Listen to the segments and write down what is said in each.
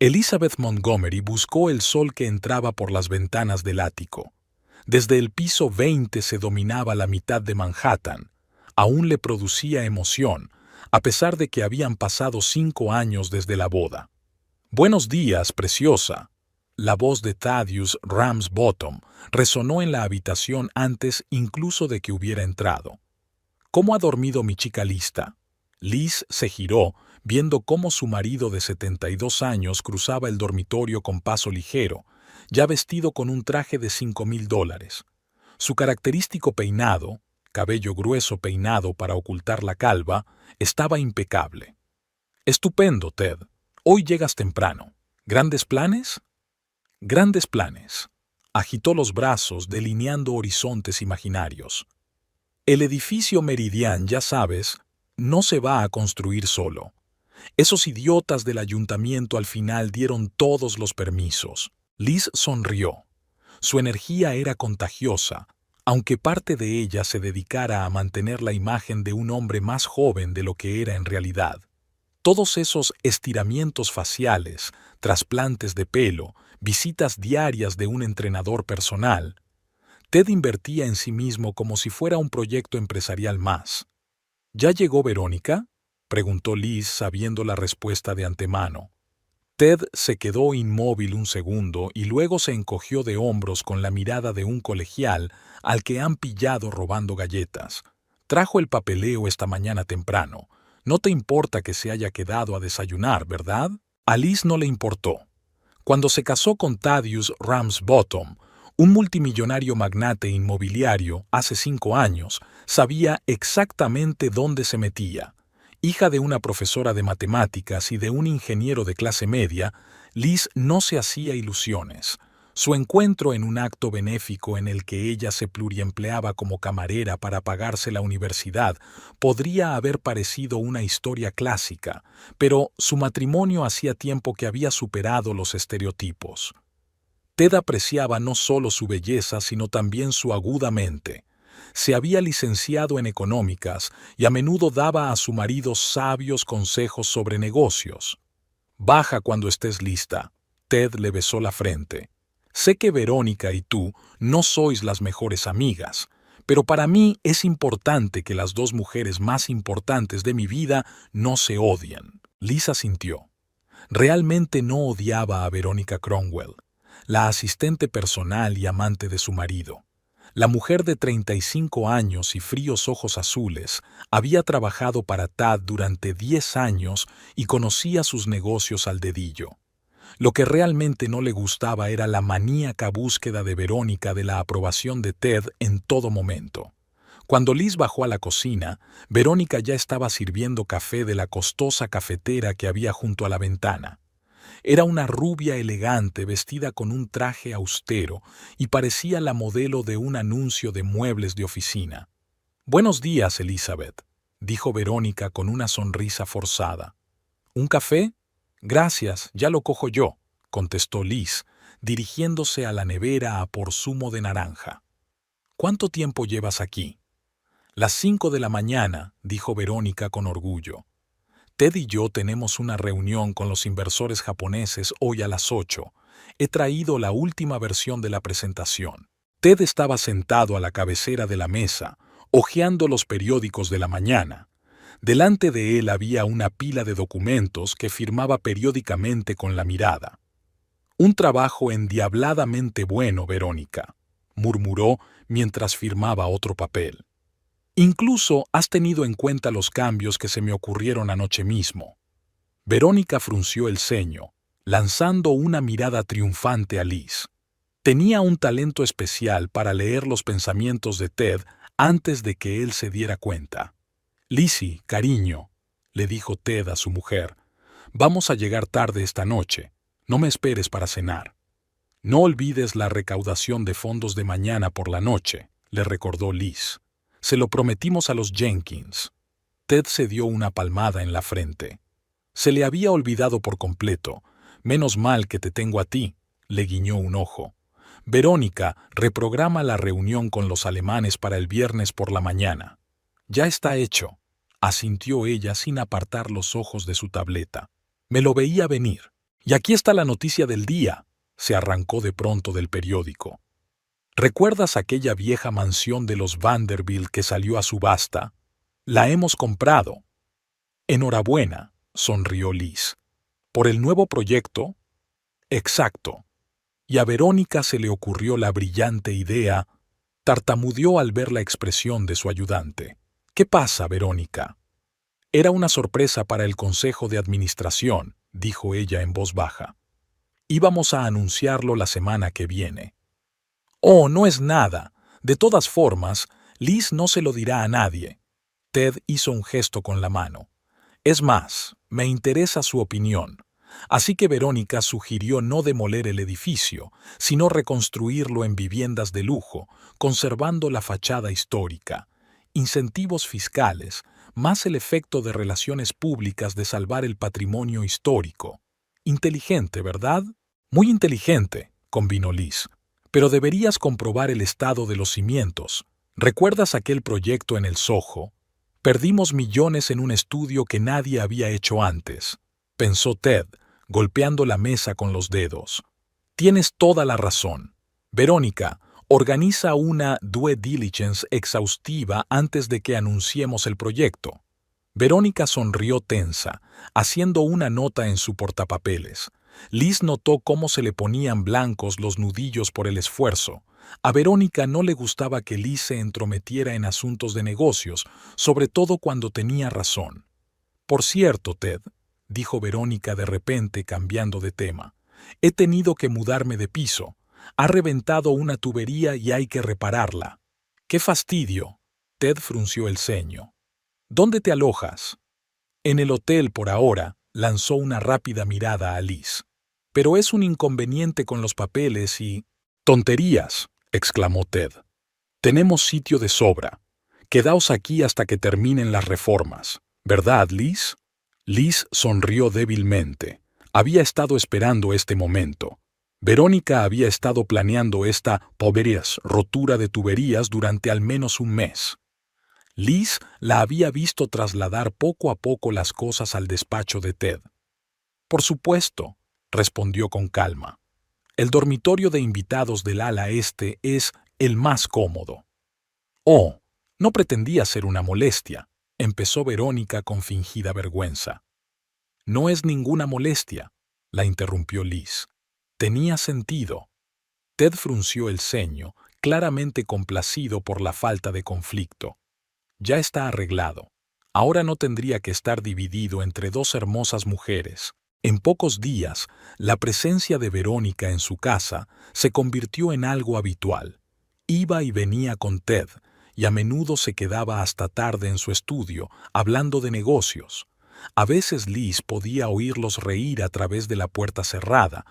Elizabeth Montgomery buscó el sol que entraba por las ventanas del ático. Desde el piso 20 se dominaba la mitad de Manhattan. Aún le producía emoción, a pesar de que habían pasado 5 años desde la boda. «Buenos días, preciosa». La voz de Thaddeus Ramsbottom resonó en la habitación antes incluso de que hubiera entrado. «¿Cómo ha dormido mi chica lista?» Liz se giró, viendo cómo su marido de 72 años cruzaba el dormitorio con paso ligero, ya vestido con un traje de $5,000. Su característico peinado, cabello grueso peinado para ocultar la calva, estaba impecable. «Estupendo, Ted. Hoy llegas temprano. ¿Grandes planes?» «Grandes planes». Agitó los brazos, delineando horizontes imaginarios. «El edificio Meridian, ya sabes, no se va a construir solo. Esos idiotas del ayuntamiento al final dieron todos los permisos». Liz sonrió. Su energía era contagiosa, aunque parte de ella se dedicara a mantener la imagen de un hombre más joven de lo que era en realidad. Todos esos estiramientos faciales, trasplantes de pelo, visitas diarias de un entrenador personal. Ted invertía en sí mismo como si fuera un proyecto empresarial más. «¿Ya llegó Verónica?», preguntó Liz sabiendo la respuesta de antemano. Ted se quedó inmóvil un segundo y luego se encogió de hombros con la mirada de un colegial al que han pillado robando galletas. «Trajo el papeleo esta mañana temprano. No te importa que se haya quedado a desayunar, ¿verdad?» A Liz no le importó. Cuando se casó con Thaddeus Ramsbottom, un multimillonario magnate inmobiliario, hace 5 años, sabía exactamente dónde se metía. Hija de una profesora de matemáticas y de un ingeniero de clase media, Liz no se hacía ilusiones. Su encuentro en un acto benéfico en el que ella se pluriempleaba como camarera para pagarse la universidad podría haber parecido una historia clásica, pero su matrimonio hacía tiempo que había superado los estereotipos. Ted apreciaba no solo su belleza, sino también su aguda mente. Se había licenciado en económicas y a menudo daba a su marido sabios consejos sobre negocios. «Baja cuando estés lista». Ted le besó la frente. «Sé que Verónica y tú no sois las mejores amigas, pero para mí es importante que las 2 mujeres más importantes de mi vida no se odien». Liz asintió. Realmente no odiaba a Verónica Cromwell, la asistente personal y amante de su marido. La mujer de 35 años y fríos ojos azules había trabajado para Tad durante 10 años y conocía sus negocios al dedillo. Lo que realmente no le gustaba era la maníaca búsqueda de Verónica de la aprobación de Ted en todo momento. Cuando Liz bajó a la cocina, Verónica ya estaba sirviendo café de la costosa cafetera que había junto a la ventana. Era una rubia elegante vestida con un traje austero y parecía la modelo de un anuncio de muebles de oficina. «Buenos días, Elizabeth», dijo Verónica con una sonrisa forzada. «¿Un café?» «Gracias, ya lo cojo yo», contestó Liz, dirigiéndose a la nevera a por zumo de naranja. «¿Cuánto tiempo llevas aquí?» «Las 5 de la mañana», dijo Verónica con orgullo. «Ted y yo tenemos una reunión con los inversores japoneses hoy a las 8. He traído la última versión de la presentación». Ted estaba sentado a la cabecera de la mesa, hojeando los periódicos de la mañana. Delante de él había una pila de documentos que firmaba periódicamente con la mirada. «Un trabajo endiabladamente bueno, Verónica», murmuró mientras firmaba otro papel. «Incluso has tenido en cuenta los cambios que se me ocurrieron anoche mismo». Verónica frunció el ceño, lanzando una mirada triunfante a Liz. Tenía un talento especial para leer los pensamientos de Ted antes de que él se diera cuenta. «Lizzie, cariño», le dijo Ted a su mujer, «vamos a llegar tarde esta noche. No me esperes para cenar». «No olvides la recaudación de fondos de mañana por la noche», le recordó Liz. «Se lo prometimos a los Jenkins». Ted se dio una palmada en la frente. Se le había olvidado por completo. «Menos mal que te tengo a ti», le guiñó un ojo. «Verónica, reprograma la reunión con los alemanes para el viernes por la mañana». «Ya está hecho», asintió ella sin apartar los ojos de su tableta. «Me lo veía venir». Y aquí está la noticia del día, se arrancó de pronto del periódico. ¿Recuerdas aquella vieja mansión de los Vanderbilt que salió a subasta? La hemos comprado. Enhorabuena, sonrió Liz. ¿Por el nuevo proyecto? Exacto. Y a Verónica se le ocurrió la brillante idea. Tartamudeó al ver la expresión de su ayudante. ¿Qué pasa, Verónica? Era una sorpresa para el consejo de administración, dijo ella en voz baja. Íbamos a anunciarlo la semana que viene. Oh, no es nada. De todas formas, Liz no se lo dirá a nadie. Ted hizo un gesto con la mano. Es más, me interesa su opinión. Así que Verónica sugirió no demoler el edificio, sino reconstruirlo en viviendas de lujo, conservando la fachada histórica. Incentivos fiscales, más el efecto de relaciones públicas de salvar el patrimonio histórico. Inteligente, ¿verdad? Muy inteligente, convino Liz. Pero deberías comprobar el estado de los cimientos. ¿Recuerdas aquel proyecto en el Soho? Perdimos millones en un estudio que nadie había hecho antes, pensó Ted, golpeando la mesa con los dedos. Tienes toda la razón. Verónica, organiza una due diligence exhaustiva antes de que anunciemos el proyecto. Verónica sonrió tensa, haciendo una nota en su portapapeles. Liz notó cómo se le ponían blancos los nudillos por el esfuerzo. A Verónica no le gustaba que Liz se entrometiera en asuntos de negocios, sobre todo cuando tenía razón. Por cierto, Ted, dijo Verónica de repente cambiando de tema, he tenido que mudarme de piso. Ha reventado una tubería y hay que repararla. ¡Qué fastidio! Ted frunció el ceño. ¿Dónde te alojas? En el hotel por ahora, lanzó una rápida mirada a Liz. Pero es un inconveniente con los papeles y... ¡Tonterías!, exclamó Ted. Tenemos sitio de sobra. Quedaos aquí hasta que terminen las reformas. ¿Verdad, Liz? Liz sonrió débilmente. Había estado esperando este momento. Verónica había estado planeando esta rotura de tuberías durante al menos un mes. Liz la había visto trasladar poco a poco las cosas al despacho de Ted. Por supuesto, respondió con calma. El dormitorio de invitados del ala este es el más cómodo. Oh, no pretendía ser una molestia, empezó Verónica con fingida vergüenza. No es ninguna molestia, la interrumpió Liz. Tenía sentido. Ted frunció el ceño, claramente complacido por la falta de conflicto. Ya está arreglado. Ahora no tendría que estar dividido entre dos hermosas mujeres. En pocos días, la presencia de Verónica en su casa se convirtió en algo habitual. Iba y venía con Ted, y a menudo se quedaba hasta tarde en su estudio, hablando de negocios. A veces Liz podía oírlos reír a través de la puerta cerrada,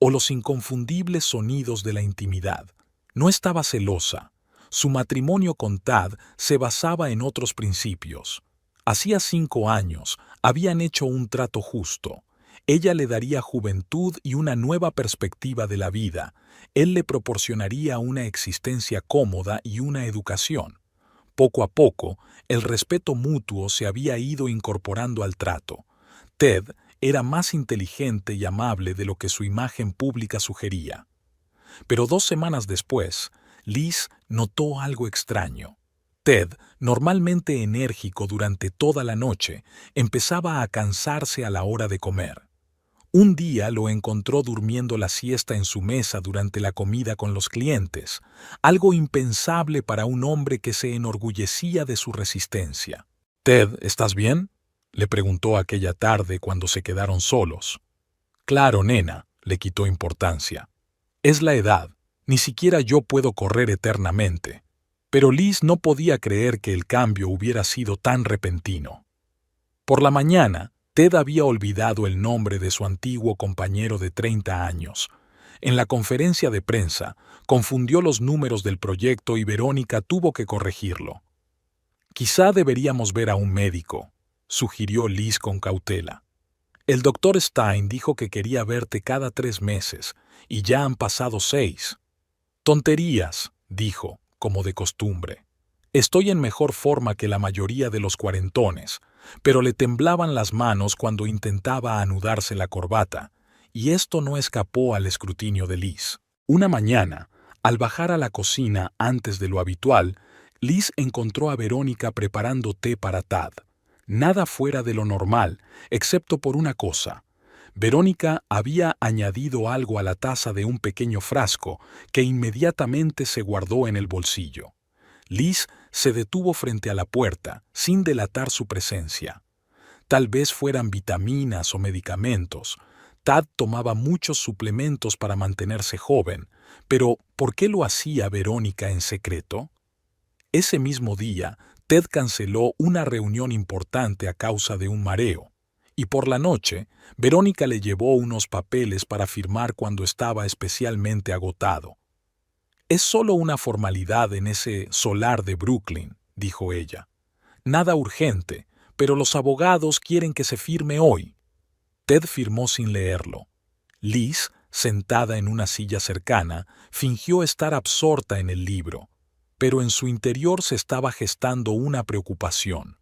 o los inconfundibles sonidos de la intimidad. No estaba celosa. Su matrimonio con Tad se basaba en otros principios. Hacía 5 años habían hecho un trato justo. Ella le daría juventud y una nueva perspectiva de la vida. Él le proporcionaría una existencia cómoda y una educación. Poco a poco, el respeto mutuo se había ido incorporando al trato. Ted era más inteligente y amable de lo que su imagen pública sugería. Pero 2 semanas después, Liz notó algo extraño. Ted, normalmente enérgico durante toda la noche, empezaba a cansarse a la hora de comer. Un día lo encontró durmiendo la siesta en su mesa durante la comida con los clientes, algo impensable para un hombre que se enorgullecía de su resistencia. «Ted, ¿estás bien?», le preguntó aquella tarde cuando se quedaron solos. «Claro, nena», le quitó importancia. «Es la edad. Ni siquiera yo puedo correr eternamente». Pero Liz no podía creer que el cambio hubiera sido tan repentino. Por la mañana, Ted había olvidado el nombre de su antiguo compañero de 30 años. En la conferencia de prensa, confundió los números del proyecto y Verónica tuvo que corregirlo. «Quizá deberíamos ver a un médico», sugirió Liz con cautela. «El doctor Stein dijo que quería verte cada 3 meses, y ya han pasado 6. «Tonterías», dijo, como de costumbre. «Estoy en mejor forma que la mayoría de los cuarentones», pero le temblaban las manos cuando intentaba anudarse la corbata, y esto no escapó al escrutinio de Liz. Una mañana, al bajar a la cocina antes de lo habitual, Liz encontró a Verónica preparando té para Tad. Nada fuera de lo normal, excepto por una cosa. Verónica había añadido algo a la taza de un pequeño frasco que inmediatamente se guardó en el bolsillo. Liz se detuvo frente a la puerta, sin delatar su presencia. Tal vez fueran vitaminas o medicamentos. Tad tomaba muchos suplementos para mantenerse joven, pero ¿por qué lo hacía Verónica en secreto? Ese mismo día, Ted canceló una reunión importante a causa de un mareo, y por la noche, Verónica le llevó unos papeles para firmar cuando estaba especialmente agotado. «Es solo una formalidad en ese solar de Brooklyn», dijo ella. «Nada urgente, pero los abogados quieren que se firme hoy». Ted firmó sin leerlo. Liz, sentada en una silla cercana, fingió estar absorta en el libro, pero en su interior se estaba gestando una preocupación.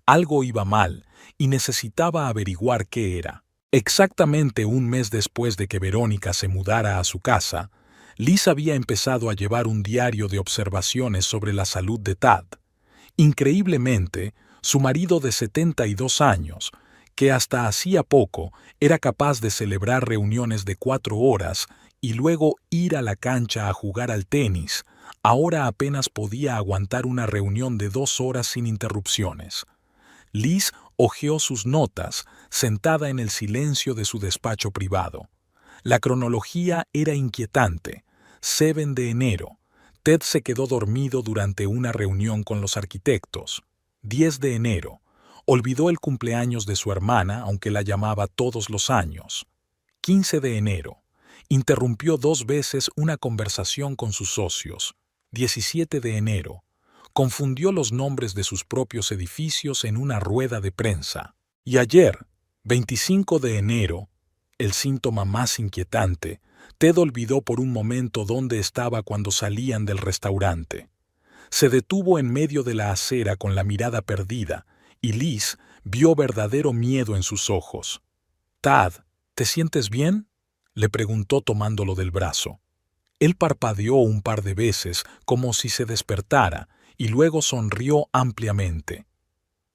Algo iba mal y necesitaba averiguar qué era. Exactamente un mes después de que Verónica se mudara a su casa, Liz había empezado a llevar un diario de observaciones sobre la salud de Tad. Increíblemente, su marido de 72 años, que hasta hacía poco era capaz de celebrar reuniones de 4 horas y luego ir a la cancha a jugar al tenis, ahora apenas podía aguantar una reunión de 2 horas sin interrupciones. Liz hojeó sus notas, sentada en el silencio de su despacho privado. La cronología era inquietante. 7 de enero. Ted se quedó dormido durante una reunión con los arquitectos. 10 de enero. Olvidó el cumpleaños de su hermana, aunque la llamaba todos los años. 15 de enero. Interrumpió 2 veces una conversación con sus socios. 17 de enero. Confundió los nombres de sus propios edificios en una rueda de prensa. Y ayer, 25 de enero, el síntoma más inquietante, Ted olvidó por un momento dónde estaba cuando salían del restaurante. Se detuvo en medio de la acera con la mirada perdida, y Liz vio verdadero miedo en sus ojos. «Tad, ¿te sientes bien?», le preguntó tomándolo del brazo. Él parpadeó un par de veces como si se despertara y luego sonrió ampliamente.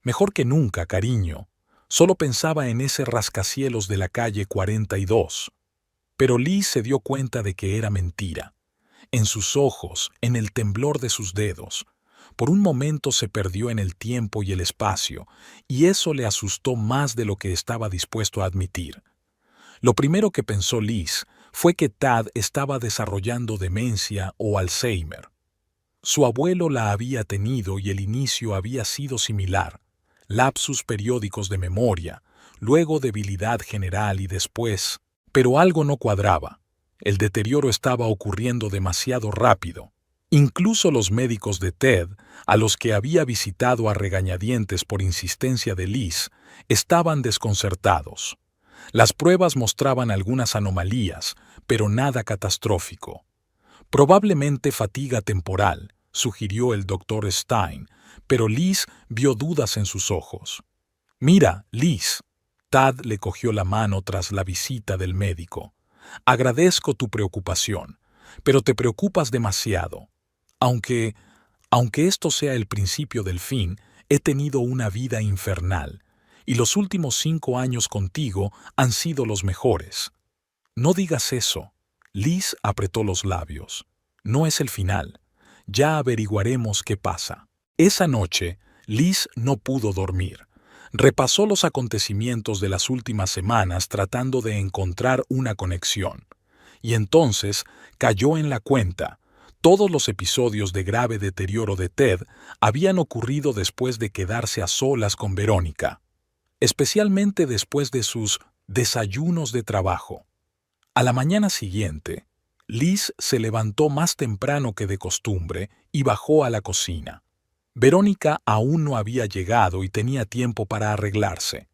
«Mejor que nunca, cariño. Solo pensaba en ese rascacielos de la calle 42». Pero Liz se dio cuenta de que era mentira. En sus ojos, en el temblor de sus dedos. Por un momento se perdió en el tiempo y el espacio, y eso le asustó más de lo que estaba dispuesto a admitir. Lo primero que pensó Liz fue que Tad estaba desarrollando demencia o Alzheimer. Su abuelo la había tenido y el inicio había sido similar. Lapsus periódicos de memoria, luego debilidad general y después... Pero algo no cuadraba. El deterioro estaba ocurriendo demasiado rápido. Incluso los médicos de Ted, a los que había visitado a regañadientes por insistencia de Liz, estaban desconcertados. Las pruebas mostraban algunas anomalías, pero nada catastrófico. Probablemente fatiga temporal, sugirió el doctor Stein, pero Liz vio dudas en sus ojos. «Mira, Liz». Tad le cogió la mano tras la visita del médico. «Agradezco tu preocupación, pero te preocupas demasiado. Aunque esto sea el principio del fin, he tenido una vida infernal, y los últimos 5 años contigo han sido los mejores». «No digas eso». Liz apretó los labios. «No es el final. Ya averiguaremos qué pasa». Esa noche, Liz no pudo dormir. Repasó los acontecimientos de las últimas semanas tratando de encontrar una conexión. Y entonces cayó en la cuenta. Todos los episodios de grave deterioro de Ted habían ocurrido después de quedarse a solas con Verónica, especialmente después de sus desayunos de trabajo. A la mañana siguiente, Liz se levantó más temprano que de costumbre y bajó a la cocina. Verónica aún no había llegado y tenía tiempo para arreglarse.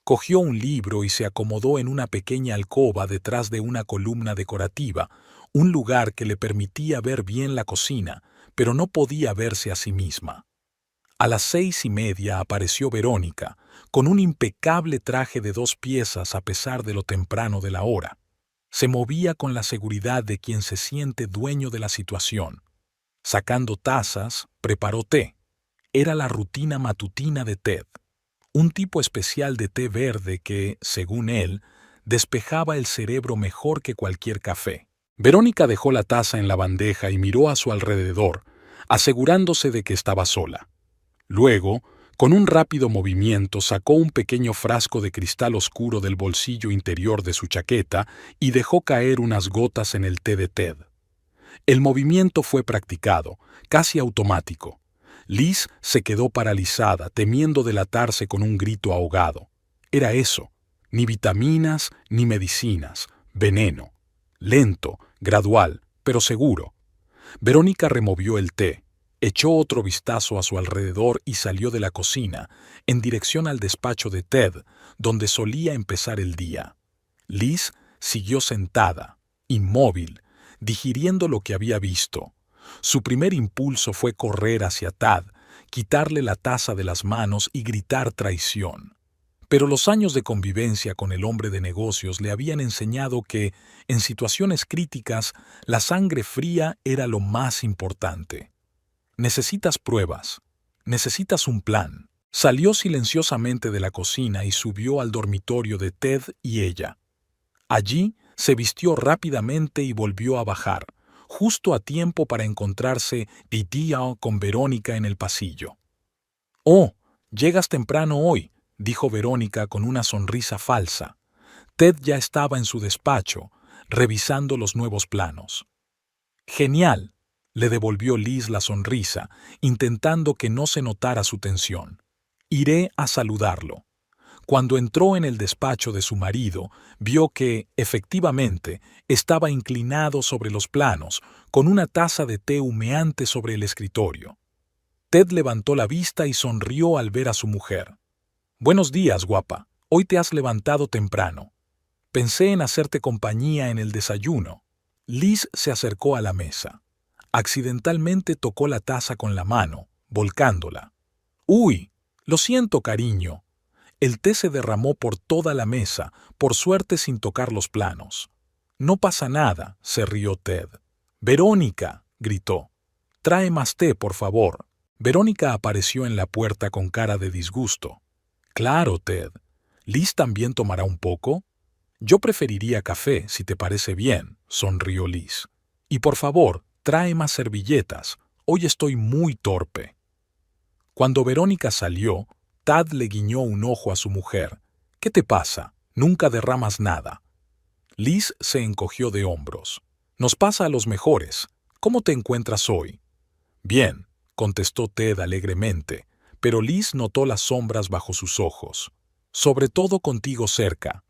Cogió un libro y se acomodó en una pequeña alcoba detrás de una columna decorativa, un lugar que le permitía ver bien la cocina, pero no podía verse a sí misma. A las 6:30 apareció Verónica, con un impecable traje de 2 piezas a pesar de lo temprano de la hora. Se movía con la seguridad de quien se siente dueño de la situación. Sacando tazas, preparó té. Era la rutina matutina de Ted. Un tipo especial de té verde que, según él, despejaba el cerebro mejor que cualquier café. Verónica dejó la taza en la bandeja y miró a su alrededor, asegurándose de que estaba sola. Luego, con un rápido movimiento, sacó un pequeño frasco de cristal oscuro del bolsillo interior de su chaqueta y dejó caer unas gotas en el té de Ted. El movimiento fue practicado, casi automático. Liz se quedó paralizada, temiendo delatarse con un grito ahogado. Era eso, ni vitaminas ni medicinas, veneno. Lento, gradual, pero seguro. Verónica removió el té, echó otro vistazo a su alrededor y salió de la cocina, en dirección al despacho de Ted, donde solía empezar el día. Liz siguió sentada, inmóvil, digiriendo lo que había visto. Su primer impulso fue correr hacia Tad, quitarle la taza de las manos y gritar traición. Pero los años de convivencia con el hombre de negocios le habían enseñado que, en situaciones críticas, la sangre fría era lo más importante. Necesitas pruebas. Necesitas un plan. Salió silenciosamente de la cocina y subió al dormitorio de Ted y ella. Allí se vistió rápidamente y volvió a bajar, justo a tiempo para encontrarse Didier con Verónica en el pasillo. «Oh, llegas temprano hoy», dijo Verónica con una sonrisa falsa. Ted ya estaba en su despacho, revisando los nuevos planos. «Genial», le devolvió Liz la sonrisa, intentando que no se notara su tensión. «Iré a saludarlo». Cuando entró en el despacho de su marido, vio que, efectivamente, estaba inclinado sobre los planos, con una taza de té humeante sobre el escritorio. Ted levantó la vista y sonrió al ver a su mujer. «Buenos días, guapa. Hoy te has levantado temprano. Pensé en hacerte compañía en el desayuno». Liz se acercó a la mesa. Accidentalmente tocó la taza con la mano, volcándola. «Uy, lo siento, cariño». El té se derramó por toda la mesa, por suerte sin tocar los planos. «No pasa nada», se rió Ted. «Verónica», gritó. «Trae más té, por favor». Verónica apareció en la puerta con cara de disgusto. «Claro, Ted. ¿Liz también tomará un poco?» «Yo preferiría café, si te parece bien», sonrió Liz. «Y por favor, trae más servilletas. Hoy estoy muy torpe». Cuando Verónica salió, Tad le guiñó un ojo a su mujer. «¿Qué te pasa? Nunca derramas nada». Liz se encogió de hombros. «Nos pasa a los mejores. ¿Cómo te encuentras hoy?» «Bien», contestó Ted alegremente, pero Liz notó las sombras bajo sus ojos. «Sobre todo contigo cerca».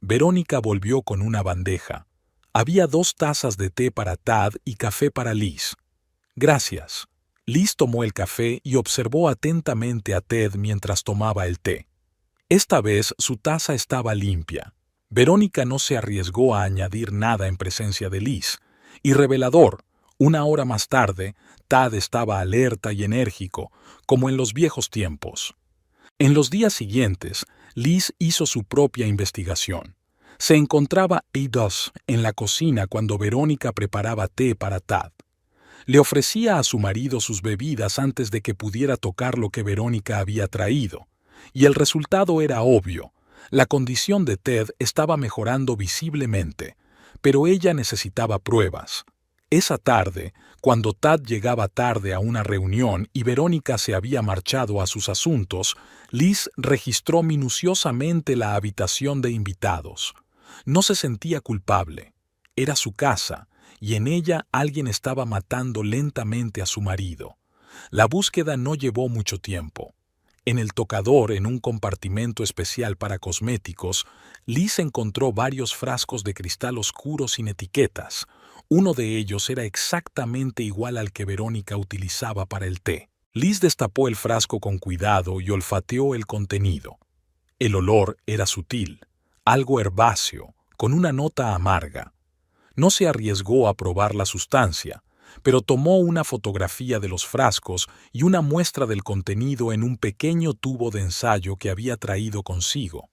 Verónica volvió con una bandeja. Había 2 tazas de té para Tad y café para Liz. «Gracias». Liz tomó el café y observó atentamente a Ted mientras tomaba el té. Esta vez su taza estaba limpia. Verónica no se arriesgó a añadir nada en presencia de Liz. Y revelador, 1 hora más tarde, Tad estaba alerta y enérgico, como en los viejos tiempos. En los días siguientes, Liz hizo su propia investigación. Se encontraba A2 en la cocina cuando Verónica preparaba té para Tad. Le ofrecía a su marido sus bebidas antes de que pudiera tocar lo que Verónica había traído. Y el resultado era obvio. La condición de Ted estaba mejorando visiblemente, pero ella necesitaba pruebas. Esa tarde, cuando Tad llegaba tarde a una reunión y Verónica se había marchado a sus asuntos, Liz registró minuciosamente la habitación de invitados. No se sentía culpable. Era su casa, y en ella alguien estaba matando lentamente a su marido. La búsqueda no llevó mucho tiempo. En el tocador, en un compartimento especial para cosméticos, Liz encontró varios frascos de cristal oscuro sin etiquetas. Uno de ellos era exactamente igual al que Verónica utilizaba para el té. Liz destapó el frasco con cuidado y olfateó el contenido. El olor era sutil, algo herbáceo, con una nota amarga. No se arriesgó a probar la sustancia, pero tomó una fotografía de los frascos y una muestra del contenido en un pequeño tubo de ensayo que había traído consigo.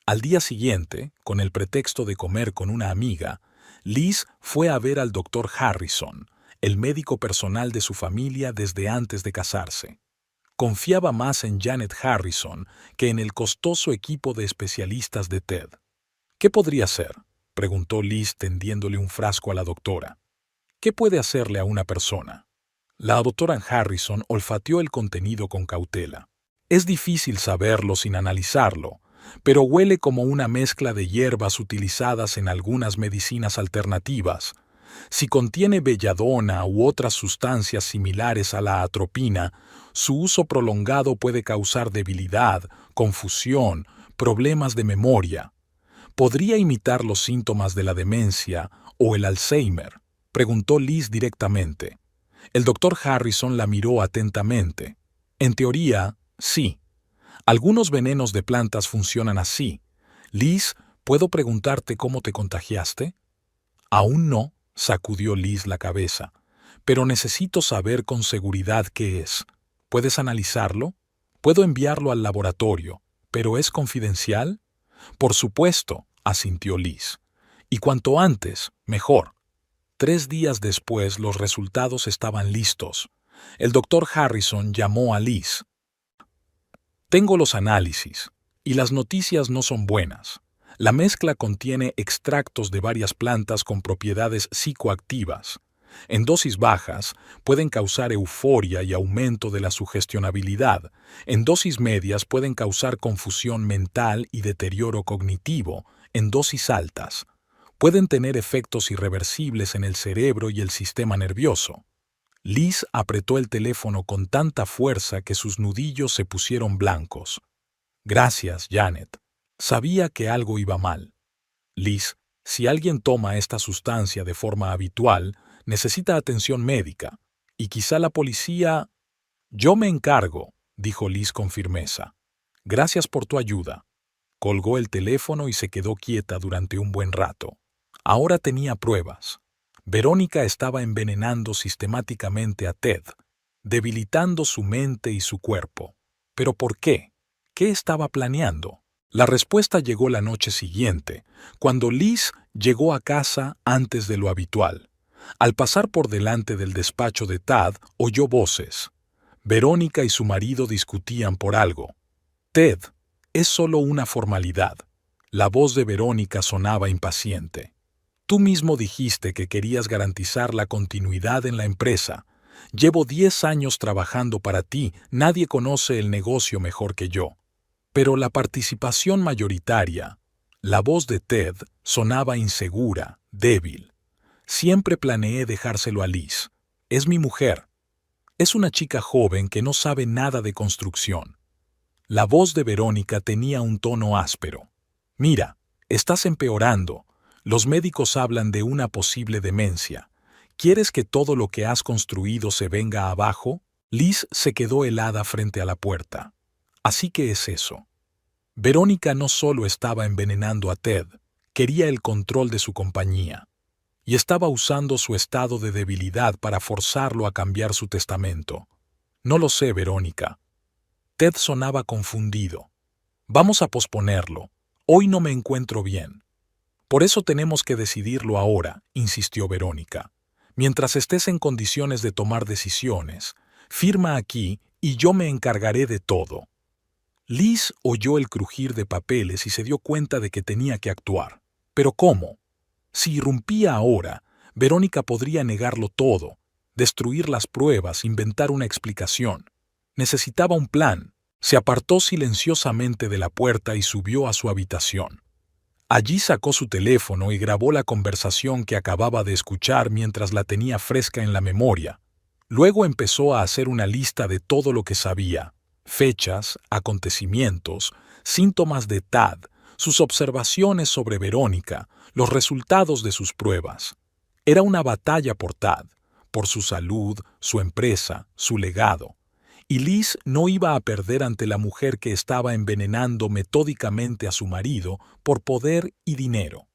Al día siguiente, con el pretexto de comer con una amiga, Liz fue a ver al doctor Harrison, el médico personal de su familia desde antes de casarse. Confiaba más en Janet Harrison que en el costoso equipo de especialistas de Ted. ¿Qué podría hacer?, preguntó Liz tendiéndole un frasco a la doctora. ¿Qué puede hacerle a una persona? La doctora Harrison olfateó el contenido con cautela. Es difícil saberlo sin analizarlo, pero huele como una mezcla de hierbas utilizadas en algunas medicinas alternativas. Si contiene belladona u otras sustancias similares a la atropina, su uso prolongado puede causar debilidad, confusión, problemas de memoria. ¿Podría imitar los síntomas de la demencia o el Alzheimer?, preguntó Liz directamente. El doctor Harrison la miró atentamente. En teoría, sí. Algunos venenos de plantas funcionan así. Liz, ¿puedo preguntarte cómo te contagiaste? Aún no, sacudió Liz la cabeza. Pero necesito saber con seguridad qué es. ¿Puedes analizarlo? Puedo enviarlo al laboratorio, pero ¿es confidencial? Por supuesto, asintió Liz. Y cuanto antes, mejor. 3 días después los resultados estaban listos. El doctor Harrison llamó a Liz. Tengo los análisis, y las noticias no son buenas. La mezcla contiene extractos de varias plantas con propiedades psicoactivas. En dosis bajas pueden causar euforia y aumento de la sugestionabilidad. En dosis medias pueden causar confusión mental y deterioro cognitivo. En dosis altas pueden tener efectos irreversibles en el cerebro y el sistema nervioso. Liz apretó el teléfono con tanta fuerza que sus nudillos se pusieron blancos. Gracias, Janet. Sabía que algo iba mal. Liz, si alguien toma esta sustancia de forma habitual, necesita atención médica. Y quizá la policía... Yo me encargo, dijo Liz con firmeza. Gracias por tu ayuda. Colgó el teléfono y se quedó quieta durante un buen rato. Ahora tenía pruebas. Verónica estaba envenenando sistemáticamente a Ted, debilitando su mente y su cuerpo. ¿Pero por qué? ¿Qué estaba planeando? La respuesta llegó la noche siguiente, cuando Liz llegó a casa antes de lo habitual. Al pasar por delante del despacho de Ted, oyó voces. Verónica y su marido discutían por algo. Ted, es solo una formalidad. La voz de Verónica sonaba impaciente. Tú mismo dijiste que querías garantizar la continuidad en la empresa. Llevo 10 años trabajando para ti, nadie conoce el negocio mejor que yo. Pero la participación mayoritaria, la voz de Ted, sonaba insegura, débil. Siempre planeé dejárselo a Liz. Es mi mujer. Es una chica joven que no sabe nada de construcción. La voz de Verónica tenía un tono áspero. Mira, estás empeorando. Los médicos hablan de una posible demencia. ¿Quieres que todo lo que has construido se venga abajo? Liz se quedó helada frente a la puerta. Así que es eso. Verónica no solo estaba envenenando a Ted, quería el control de su compañía. Y estaba usando su estado de debilidad para forzarlo a cambiar su testamento. No lo sé, Verónica. Ted sonaba confundido. Vamos a posponerlo. Hoy no me encuentro bien. Por eso tenemos que decidirlo ahora, insistió Verónica. Mientras estés en condiciones de tomar decisiones, firma aquí y yo me encargaré de todo. Liz oyó el crujir de papeles y se dio cuenta de que tenía que actuar. ¿Pero cómo? Si irrumpía ahora, Verónica podría negarlo todo, destruir las pruebas, inventar una explicación. Necesitaba un plan. Se apartó silenciosamente de la puerta y subió a su habitación. Allí sacó su teléfono y grabó la conversación que acababa de escuchar mientras la tenía fresca en la memoria. Luego empezó a hacer una lista de todo lo que sabía: fechas, acontecimientos, síntomas de Ted, sus observaciones sobre Verónica, los resultados de sus pruebas. Era una batalla por Ted, por su salud, su empresa, su legado. Y Liz no iba a perder ante la mujer que estaba envenenando metódicamente a su marido por poder y dinero.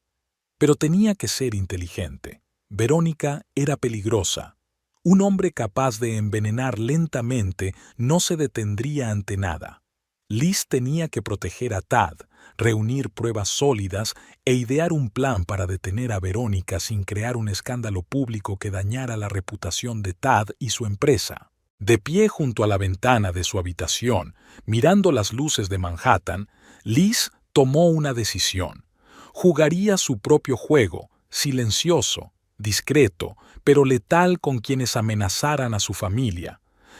Pero tenía que ser inteligente. Verónica era peligrosa. Un hombre capaz de envenenar lentamente no se detendría ante nada. Liz tenía que proteger a Tad, reunir pruebas sólidas e idear un plan para detener a Verónica sin crear un escándalo público que dañara la reputación de Tad y su empresa. De pie junto a la ventana de su habitación, mirando las luces de Manhattan, Liz tomó una decisión. Jugaría su propio juego, silencioso, discreto, pero letal con quienes amenazaran a su familia.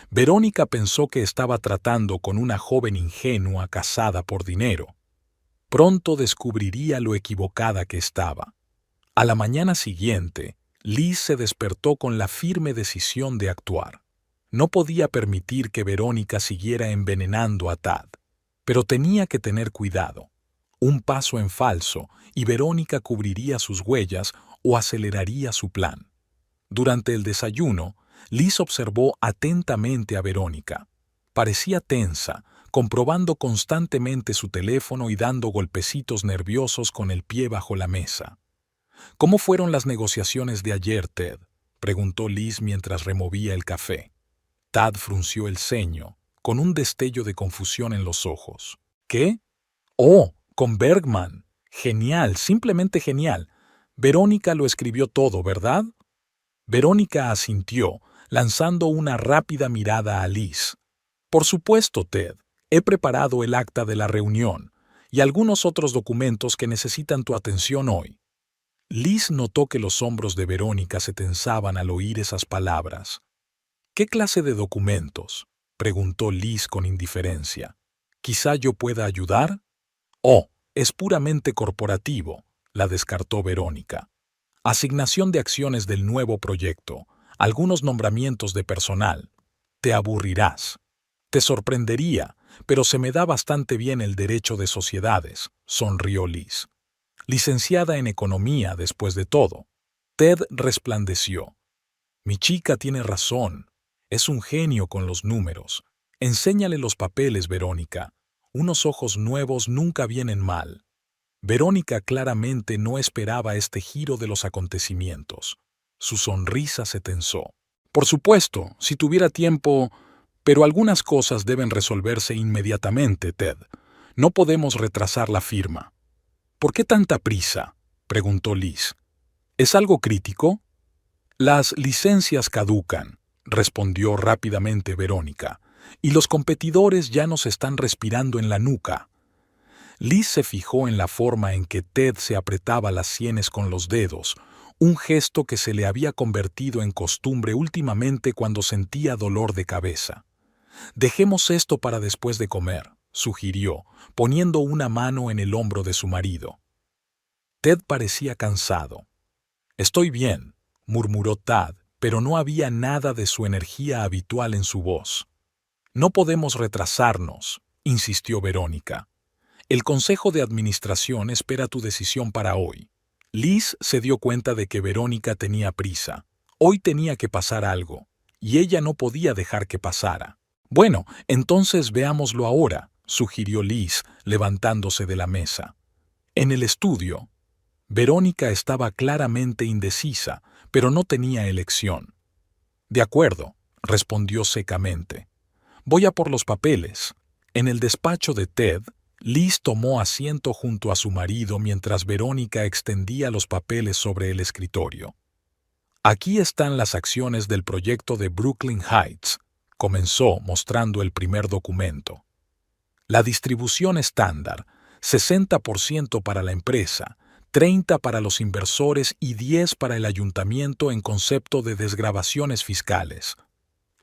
Verónica pensó que estaba tratando con una joven ingenua casada por dinero. Pronto descubriría lo equivocada que estaba. A la mañana siguiente, Liz se despertó con la firme decisión de actuar. No podía permitir que Verónica siguiera envenenando a Tad, pero tenía que tener cuidado. Un paso en falso y Verónica cubriría sus huellas o aceleraría su plan. Durante el desayuno, Liz observó atentamente a Verónica. Parecía tensa, comprobando constantemente su teléfono y dando golpecitos nerviosos con el pie bajo la mesa. ¿Cómo fueron las negociaciones de ayer, Ted?, preguntó Liz mientras removía el café. Tad frunció el ceño, con un destello de confusión en los ojos. ¿Qué? Oh, con Bergman. Genial, simplemente genial. Verónica lo escribió todo, ¿verdad? Verónica asintió, lanzando una rápida mirada a Liz. Por supuesto, Ted. He preparado el acta de la reunión y algunos otros documentos que necesitan tu atención hoy. Liz notó que los hombros de Verónica se tensaban al oír esas palabras. ¿Qué clase de documentos?, preguntó Liz con indiferencia. ¿Quizá yo pueda ayudar? Oh, es puramente corporativo, la descartó Verónica. Asignación de acciones del nuevo proyecto, algunos nombramientos de personal. Te aburrirás. Te sorprendería, pero se me da bastante bien el derecho de sociedades, sonrió Liz. Licenciada en economía, después de todo. Ted resplandeció. Mi chica tiene razón. Es un genio con los números. Enséñale los papeles, Verónica. Unos ojos nuevos nunca vienen mal. Verónica claramente no esperaba este giro de los acontecimientos. Su sonrisa se tensó. Por supuesto, si tuviera tiempo, pero algunas cosas deben resolverse inmediatamente, Ted. No podemos retrasar la firma. ¿Por qué tanta prisa?, preguntó Liz. ¿Es algo crítico? Las licencias caducan, respondió rápidamente Verónica, y los competidores ya nos están respirando en la nuca. Liz se fijó en la forma en que Ted se apretaba las sienes con los dedos, un gesto que se le había convertido en costumbre últimamente cuando sentía dolor de cabeza. Dejemos esto para después de comer, sugirió, poniendo una mano en el hombro de su marido. Ted parecía cansado. Estoy bien, murmuró Tad, pero no había nada de su energía habitual en su voz. No podemos retrasarnos, insistió Verónica. El Consejo de Administración espera tu decisión para hoy. Liz se dio cuenta de que Verónica tenía prisa. Hoy tenía que pasar algo, y ella no podía dejar que pasara. Bueno, entonces veámoslo ahora, sugirió Liz, levantándose de la mesa. En el estudio, Verónica estaba claramente indecisa, pero no tenía elección. De acuerdo, respondió secamente. Voy a por los papeles. En el despacho de Ted, Liz tomó asiento junto a su marido mientras Verónica extendía los papeles sobre el escritorio. Aquí están las acciones del proyecto de Brooklyn Heights, comenzó mostrando el primer documento. La distribución estándar, 60% para la empresa, 30% para los inversores y 10% para el ayuntamiento en concepto de desgravaciones fiscales.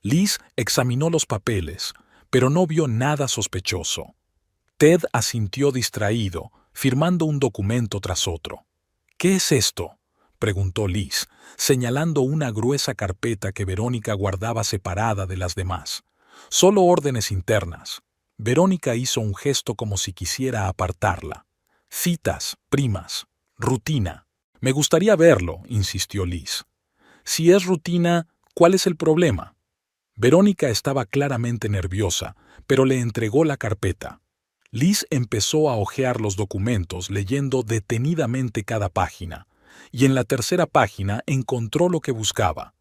Liz examinó los papeles, pero no vio nada sospechoso. Ted asintió distraído, firmando un documento tras otro. ¿Qué es esto?, preguntó Liz, señalando una gruesa carpeta que Verónica guardaba separada de las demás. Solo órdenes internas. Verónica hizo un gesto como si quisiera apartarla. Citas, primas, rutina. Me gustaría verlo, insistió Liz. Si es rutina, ¿cuál es el problema? Verónica estaba claramente nerviosa, pero le entregó la carpeta. Liz empezó a hojear los documentos leyendo detenidamente cada página, y en la tercera página encontró lo que buscaba.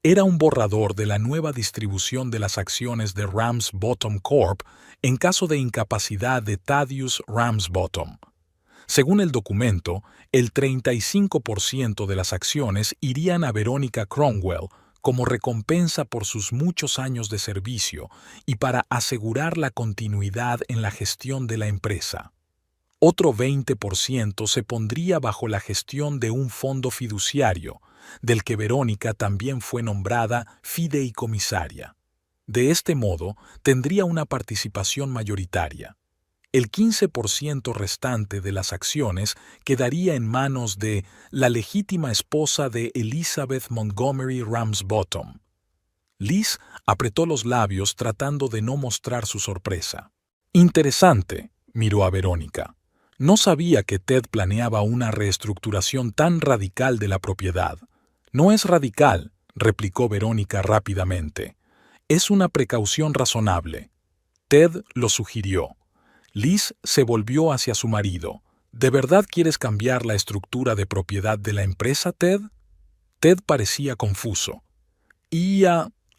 Era un borrador de la nueva distribución de las acciones de Ramsbottom Corp en caso de incapacidad de Thaddeus Ramsbottom. Según el documento, el 35% de las acciones irían a Veronica Cromwell como recompensa por sus muchos años de servicio y para asegurar la continuidad en la gestión de la empresa. Otro 20% se pondría bajo la gestión de un fondo fiduciario, del que Verónica también fue nombrada fideicomisaria. De este modo, tendría una participación mayoritaria. El 15% restante de las acciones quedaría en manos de la legítima esposa de Elizabeth Montgomery Ramsbottom. Liz apretó los labios tratando de no mostrar su sorpresa. Interesante, miró a Verónica. No sabía que Ted planeaba una reestructuración tan radical de la propiedad. No es radical, replicó Verónica rápidamente. Es una precaución razonable. Ted lo sugirió. Liz se volvió hacia su marido. ¿De verdad quieres cambiar la estructura de propiedad de la empresa, Ted? Ted parecía confuso.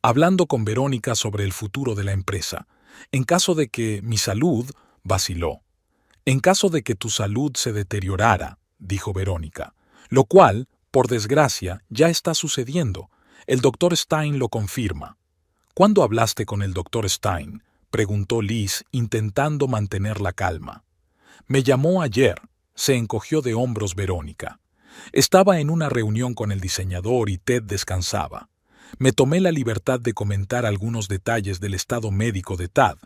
Hablando con Verónica sobre el futuro de la empresa. En caso de que mi salud, vaciló. En caso de que tu salud se deteriorara, dijo Verónica, lo cual, por desgracia, ya está sucediendo. El doctor Stein lo confirma. ¿Cuándo hablaste con el doctor Stein?, preguntó Liz, intentando mantener la calma. Me llamó ayer, se encogió de hombros Verónica. Estaba en una reunión con el diseñador y Ted descansaba. Me tomé la libertad de comentar algunos detalles del estado médico de Tad.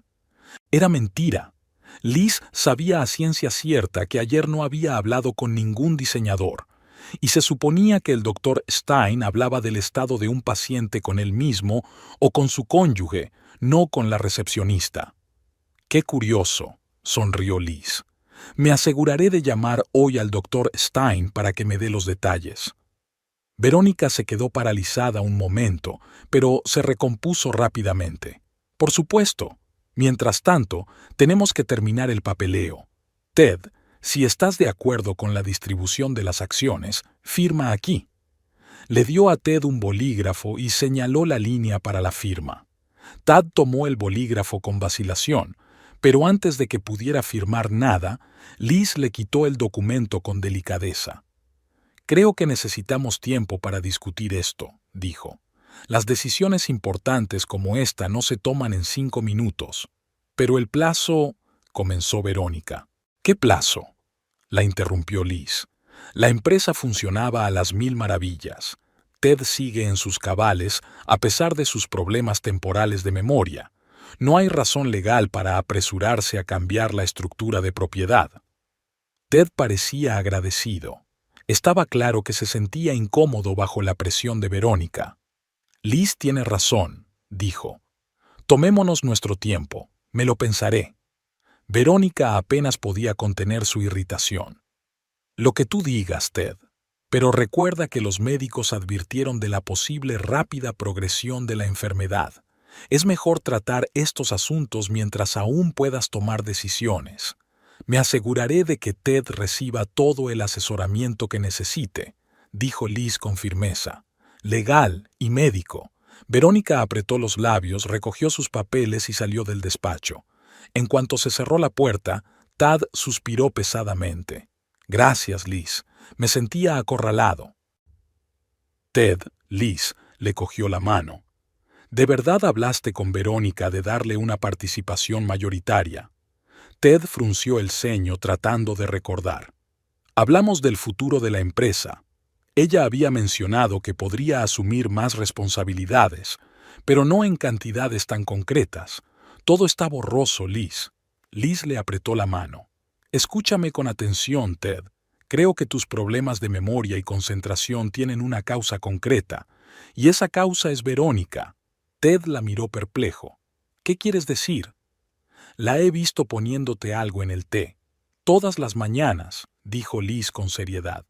Era mentira. Liz sabía a ciencia cierta que ayer no había hablado con ningún diseñador, y se suponía que el doctor Stein hablaba del estado de un paciente con él mismo o con su cónyuge, no con la recepcionista. Qué curioso, sonrió Liz. Me aseguraré de llamar hoy al doctor Stein para que me dé los detalles. Verónica se quedó paralizada un momento, pero se recompuso rápidamente. Por supuesto. Mientras tanto, tenemos que terminar el papeleo. Ted, si estás de acuerdo con la distribución de las acciones, firma aquí. Le dio a Ted un bolígrafo y señaló la línea para la firma. Tad tomó el bolígrafo con vacilación, pero antes de que pudiera firmar nada, Liz le quitó el documento con delicadeza. Creo que necesitamos tiempo para discutir esto, dijo. Las decisiones importantes como esta no se toman en 5 minutos. Pero el plazo, comenzó Verónica. ¿Qué plazo?, la interrumpió Liz. La empresa funcionaba a las 1000 maravillas. Ted sigue en sus cabales a pesar de sus problemas temporales de memoria. No hay razón legal para apresurarse a cambiar la estructura de propiedad. Ted parecía agradecido. Estaba claro que se sentía incómodo bajo la presión de Verónica. Liz tiene razón, dijo. Tomémonos nuestro tiempo, me lo pensaré. Verónica apenas podía contener su irritación. Lo que tú digas, Ted. Pero recuerda que los médicos advirtieron de la posible rápida progresión de la enfermedad. Es mejor tratar estos asuntos mientras aún puedas tomar decisiones. Me aseguraré de que Ted reciba todo el asesoramiento que necesite, dijo Liz con firmeza. Legal y médico. Verónica apretó los labios, recogió sus papeles y salió del despacho. En cuanto se cerró la puerta, Tad suspiró pesadamente. Gracias, Liz. Me sentía acorralado. Ted, Liz, le cogió la mano. ¿De verdad hablaste con Verónica de darle una participación mayoritaria? Ted frunció el ceño tratando de recordar. Hablamos del futuro de la empresa. Ella había mencionado que podría asumir más responsabilidades, pero no en cantidades tan concretas. Todo está borroso, Liz. Liz le apretó la mano. Escúchame con atención, Ted. Creo que tus problemas de memoria y concentración tienen una causa concreta, y esa causa es Verónica. Ted la miró perplejo. ¿Qué quieres decir? La he visto poniéndote algo en el té. Todas las mañanas, dijo Liz con seriedad.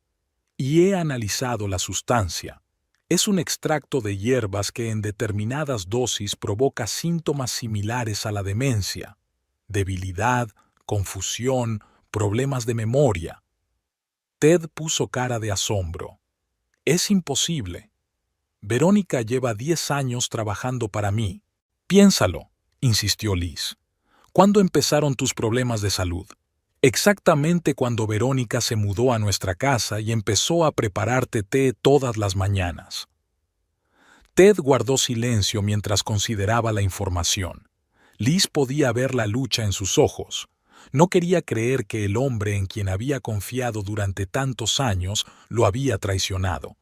Y he analizado la sustancia. Es un extracto de hierbas que en determinadas dosis provoca síntomas similares a la demencia. Debilidad, confusión, problemas de memoria. Ted puso cara de asombro. Es imposible. Verónica lleva 10 años trabajando para mí. Piénsalo, insistió Liz. ¿Cuándo empezaron tus problemas de salud? Exactamente cuando Verónica se mudó a nuestra casa y empezó a prepararte té todas las mañanas. Ted guardó silencio mientras consideraba la información. Liz podía ver la lucha en sus ojos. No quería creer que el hombre en quien había confiado durante tantos años lo había traicionado.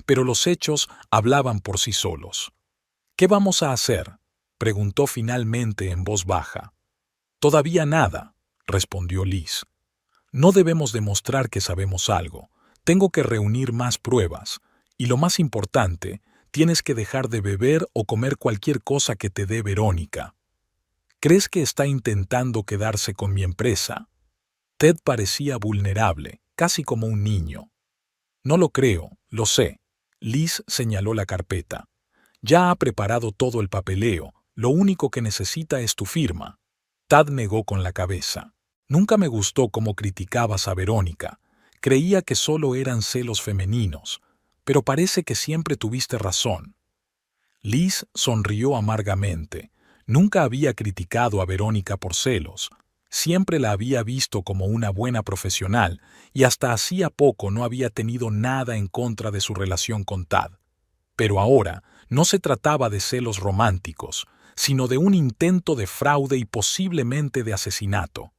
Pero los hechos hablaban por sí solos. ¿Qué vamos a hacer?, preguntó finalmente en voz baja. Todavía nada, respondió Liz. No debemos demostrar que sabemos algo. Tengo que reunir más pruebas. Y lo más importante, tienes que dejar de beber o comer cualquier cosa que te dé Verónica. ¿Crees que está intentando quedarse con mi empresa? Ted parecía vulnerable, casi como un niño. No lo creo, lo sé. Liz señaló la carpeta. Ya ha preparado todo el papeleo, lo único que necesita es tu firma. Tad negó con la cabeza. Nunca me gustó cómo criticabas a Verónica. Creía que solo eran celos femeninos, pero parece que siempre tuviste razón. Liz sonrió amargamente. Nunca había criticado a Verónica por celos. Siempre la había visto como una buena profesional y hasta hacía poco no había tenido nada en contra de su relación con Tad. Pero ahora no se trataba de celos románticos, sino de un intento de fraude y posiblemente de asesinato.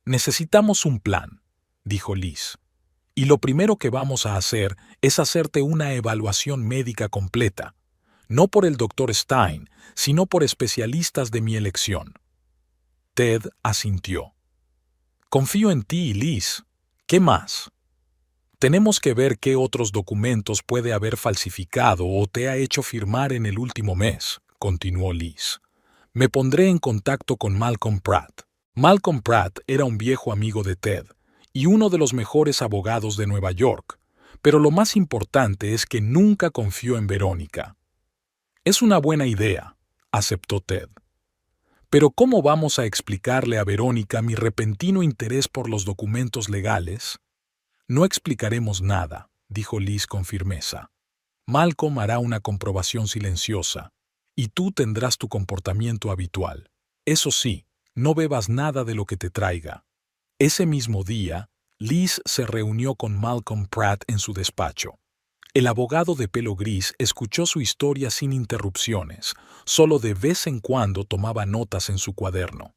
Necesitamos un plan, dijo Liz. Y lo primero que vamos a hacer es hacerte una evaluación médica completa. No por el Dr. Stein, sino por especialistas de mi elección. Ted asintió. Confío en ti, Liz. ¿Qué más? Tenemos que ver qué otros documentos puede haber falsificado o te ha hecho firmar en el último mes, continuó Liz. Me pondré en contacto con Malcolm Pratt. Malcolm Pratt era un viejo amigo de Ted y uno de los mejores abogados de Nueva York, pero lo más importante es que nunca confió en Verónica. Es una buena idea, aceptó Ted. Pero ¿cómo vamos a explicarle a Verónica mi repentino interés por los documentos legales? No explicaremos nada, dijo Liz con firmeza. Malcolm hará una comprobación silenciosa, y tú tendrás tu comportamiento habitual. Eso sí, no bebas nada de lo que te traiga. Ese mismo día, Liz se reunió con Malcolm Pratt en su despacho. El abogado de pelo gris escuchó su historia sin interrupciones, solo de vez en cuando tomaba notas en su cuaderno.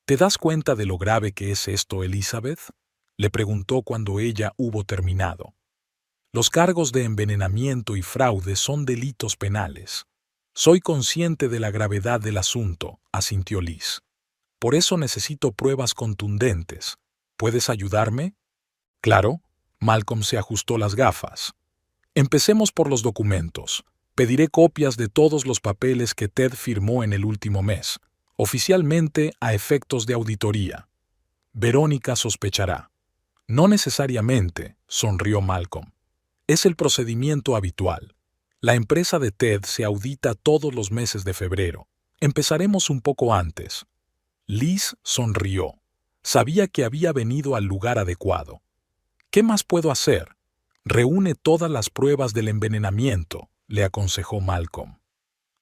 ¿Te das cuenta de lo grave que es esto, Elizabeth?, le preguntó cuando ella hubo terminado. Los cargos de envenenamiento y fraude son delitos penales. Soy consciente de la gravedad del asunto, asintió Liz. Por eso necesito pruebas contundentes. ¿Puedes ayudarme? Claro. Malcolm se ajustó las gafas. Empecemos por los documentos. Pediré copias de todos los papeles que Ted firmó en el último mes, oficialmente a efectos de auditoría. Verónica sospechará. No necesariamente, sonrió Malcolm. Es el procedimiento habitual. La empresa de Ted se audita todos los meses de febrero. Empezaremos un poco antes. Liz sonrió. Sabía que había venido al lugar adecuado. ¿Qué más puedo hacer? Reúne todas las pruebas del envenenamiento, le aconsejó Malcolm.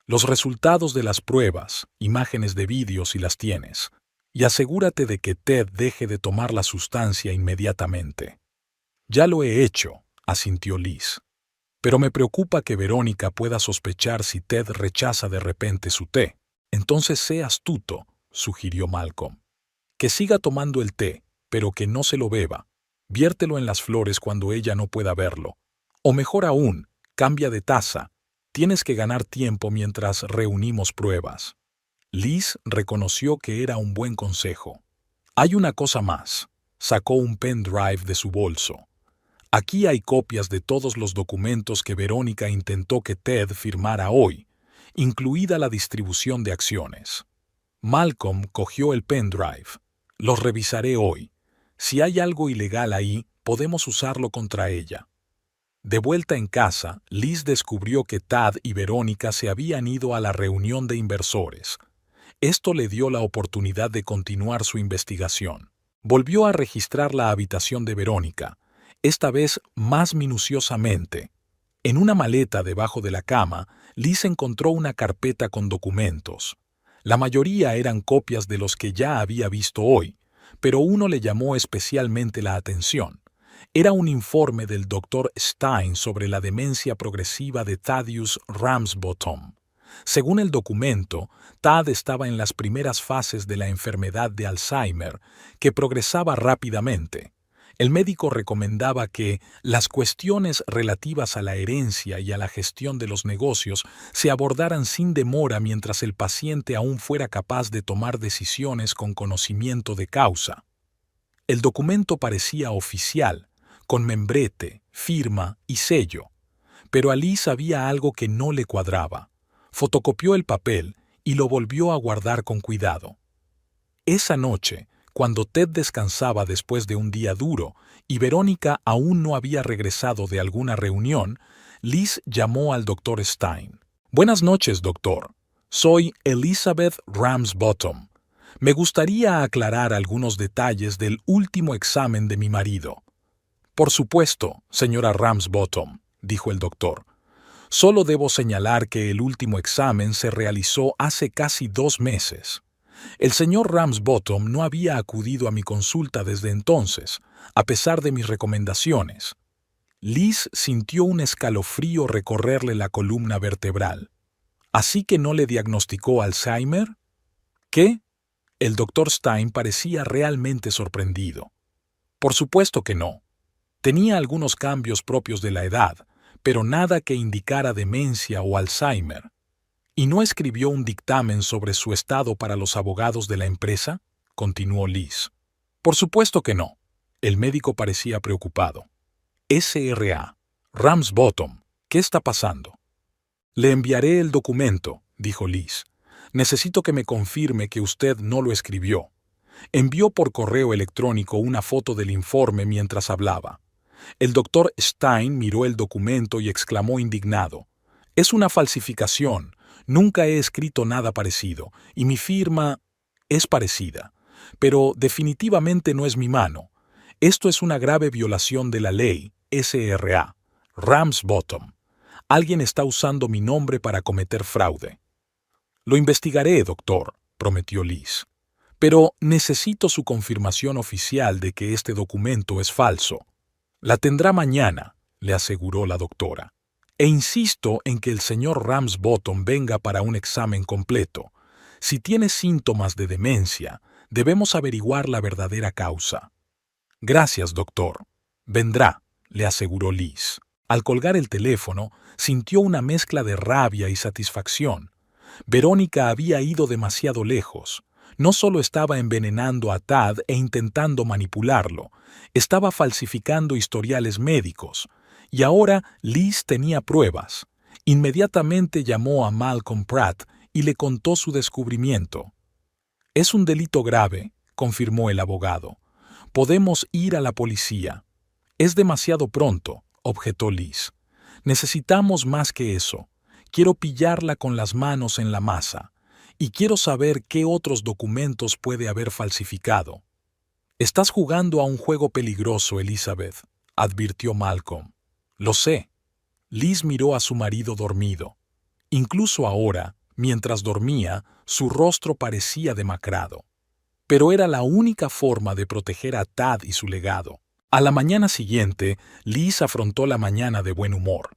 Los resultados de las pruebas, imágenes de vídeo si las tienes, y asegúrate de que Ted deje de tomar la sustancia inmediatamente. Ya lo he hecho, asintió Liz. Pero me preocupa que Verónica pueda sospechar si Ted rechaza de repente su té. Entonces sé astuto, sugirió Malcolm. Que siga tomando el té, pero que no se lo beba. Viértelo en las flores cuando ella no pueda verlo. O mejor aún, cambia de taza. Tienes que ganar tiempo mientras reunimos pruebas. Liz reconoció que era un buen consejo. Hay una cosa más. Sacó un pendrive de su bolso. Aquí hay copias de todos los documentos que Verónica intentó que Ted firmara hoy, incluida la distribución de acciones. Malcolm cogió el pendrive. Los revisaré hoy. Si hay algo ilegal ahí, podemos usarlo contra ella. De vuelta en casa, Liz descubrió que Tad y Verónica se habían ido a la reunión de inversores. Esto le dio la oportunidad de continuar su investigación. Volvió a registrar la habitación de Verónica, esta vez más minuciosamente. En una maleta debajo de la cama, Liz encontró una carpeta con documentos. La mayoría eran copias de los que ya había visto hoy, pero uno le llamó especialmente la atención. Era un informe del Dr. Stein sobre la demencia progresiva de Thaddeus Ramsbottom. Según el documento, Tad estaba en las primeras fases de la enfermedad de Alzheimer, que progresaba rápidamente. El médico recomendaba que las cuestiones relativas a la herencia y a la gestión de los negocios se abordaran sin demora mientras el paciente aún fuera capaz de tomar decisiones con conocimiento de causa. El documento parecía oficial, con membrete, firma y sello, pero a Liz había algo que no le cuadraba. Fotocopió el papel y lo volvió a guardar con cuidado. Esa noche, cuando Ted descansaba después de un día duro y Verónica aún no había regresado de alguna reunión, Liz llamó al Dr. Stein. «Buenas noches, doctor. Soy Elizabeth Ramsbottom. Me gustaría aclarar algunos detalles del último examen de mi marido». «Por supuesto, señora Ramsbottom», dijo el doctor. «Solo debo señalar que el último examen se realizó hace casi 2 meses. El señor Ramsbottom no había acudido a mi consulta desde entonces, a pesar de mis recomendaciones». Liz sintió un escalofrío recorrerle la columna vertebral. ¿Así que no le diagnosticó Alzheimer? ¿Qué? El doctor Stein parecía realmente sorprendido. Por supuesto que no. Tenía algunos cambios propios de la edad, pero nada que indicara demencia o Alzheimer. ¿Y no escribió un dictamen sobre su estado para los abogados de la empresa?, continuó Liz. Por supuesto que no. El médico parecía preocupado. S.R.A. Ramsbottom, ¿qué está pasando? Le enviaré el documento, dijo Liz. Necesito que me confirme que usted no lo escribió. Envió por correo electrónico una foto del informe mientras hablaba. El doctor Stein miró el documento y exclamó indignado. «Es una falsificación. Nunca he escrito nada parecido, y mi firma es parecida. Pero definitivamente no es mi mano. Esto es una grave violación de la ley, S.R.A. Ramsbottom. Alguien está usando mi nombre para cometer fraude». «Lo investigaré, doctor», prometió Liz. «Pero necesito su confirmación oficial de que este documento es falso». «La tendrá mañana», le aseguró la doctora. «E insisto en que el señor Ramsbottom venga para un examen completo. Si tiene síntomas de demencia, debemos averiguar la verdadera causa». «Gracias, doctor. Vendrá», le aseguró Liz. Al colgar el teléfono, sintió una mezcla de rabia y satisfacción. Verónica había ido demasiado lejos. No solo estaba envenenando a Tad e intentando manipularlo, estaba falsificando historiales médicos. Y ahora Liz tenía pruebas. Inmediatamente llamó a Malcolm Pratt y le contó su descubrimiento. «Es un delito grave», confirmó el abogado. «Podemos ir a la policía». «Es demasiado pronto», objetó Liz. «Necesitamos más que eso. Quiero pillarla con las manos en la masa. Y quiero saber qué otros documentos puede haber falsificado». «Estás jugando a un juego peligroso, Elizabeth», advirtió Malcolm. «Lo sé». Liz miró a su marido dormido. Incluso ahora, mientras dormía, su rostro parecía demacrado. Pero era la única forma de proteger a Tad y su legado. A la mañana siguiente, Liz afrontó la mañana de buen humor.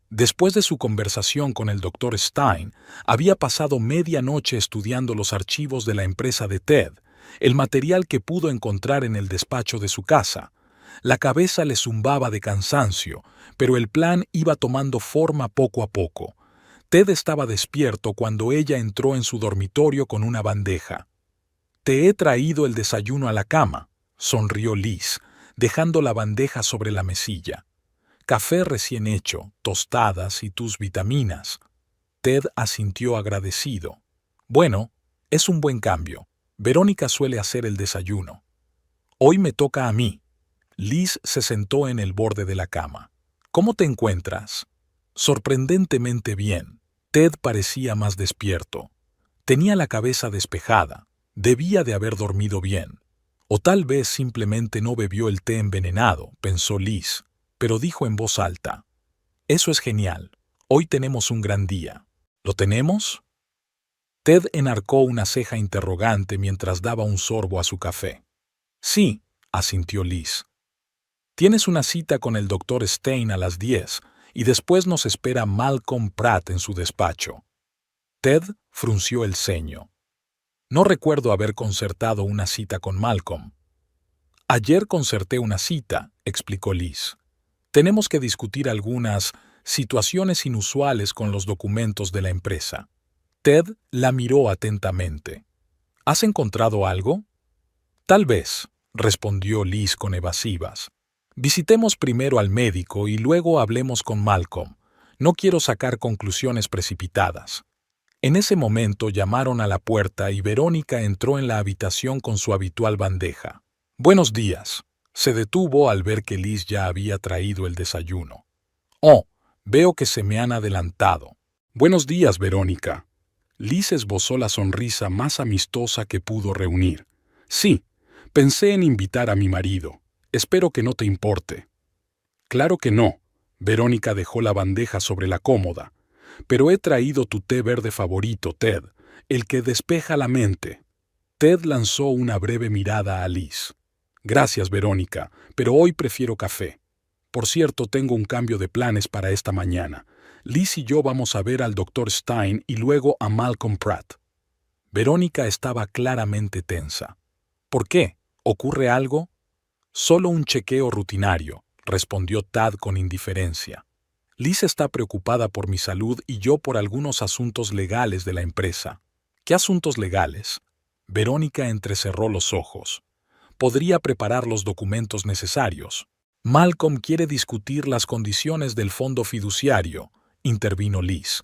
Después de su conversación con el Dr. Stein, había pasado media noche estudiando los archivos de la empresa de Ted, el material que pudo encontrar en el despacho de su casa. La cabeza le zumbaba de cansancio, pero el plan iba tomando forma poco a poco. Ted estaba despierto cuando ella entró en su dormitorio con una bandeja. «Te he traído el desayuno a la cama», sonrió Liz, dejando la bandeja sobre la mesilla. «Café recién hecho, tostadas y tus vitaminas». Ted asintió agradecido. «Bueno, es un buen cambio. Verónica suele hacer el desayuno. Hoy me toca a mí». Liz se sentó en el borde de la cama. «¿Cómo te encuentras?» «Sorprendentemente bien». Ted parecía más despierto. Tenía la cabeza despejada. Debía de haber dormido bien. O tal vez simplemente no bebió el té envenenado, pensó Liz, pero dijo en voz alta. Eso es genial. Hoy tenemos un gran día. ¿Lo tenemos? Ted enarcó una ceja interrogante mientras daba un sorbo a su café. Sí, asintió Liz. Tienes una cita con el Dr. Stein a las 10 y después nos espera Malcolm Pratt en su despacho. Ted frunció el ceño. No recuerdo haber concertado una cita con Malcolm. Ayer concerté una cita, explicó Liz. Tenemos que discutir algunas situaciones inusuales con los documentos de la empresa. Ted la miró atentamente. ¿Has encontrado algo? Tal vez, respondió Liz con evasivas. Visitemos primero al médico y luego hablemos con Malcolm. No quiero sacar conclusiones precipitadas. En ese momento llamaron a la puerta y Verónica entró en la habitación con su habitual bandeja. Buenos días. Se detuvo al ver que Liz ya había traído el desayuno. Oh, veo que se me han adelantado. Buenos días, Verónica. Liz esbozó la sonrisa más amistosa que pudo reunir. Sí, pensé en invitar a mi marido. Espero que no te importe. Claro que no. Verónica dejó la bandeja sobre la cómoda. Pero he traído tu té verde favorito, Ted, el que despeja la mente. Ted lanzó una breve mirada a Liz. Gracias, Verónica, pero hoy prefiero café. Por cierto, tengo un cambio de planes para esta mañana. Liz y yo vamos a ver al Dr. Stein y luego a Malcolm Pratt. Verónica estaba claramente tensa. ¿Por qué? ¿Ocurre algo? Solo un chequeo rutinario, respondió Tad con indiferencia. Liz está preocupada por mi salud y yo por algunos asuntos legales de la empresa. ¿Qué asuntos legales? Verónica entrecerró los ojos. Podría preparar los documentos necesarios. Malcolm quiere discutir las condiciones del fondo fiduciario, intervino Liz.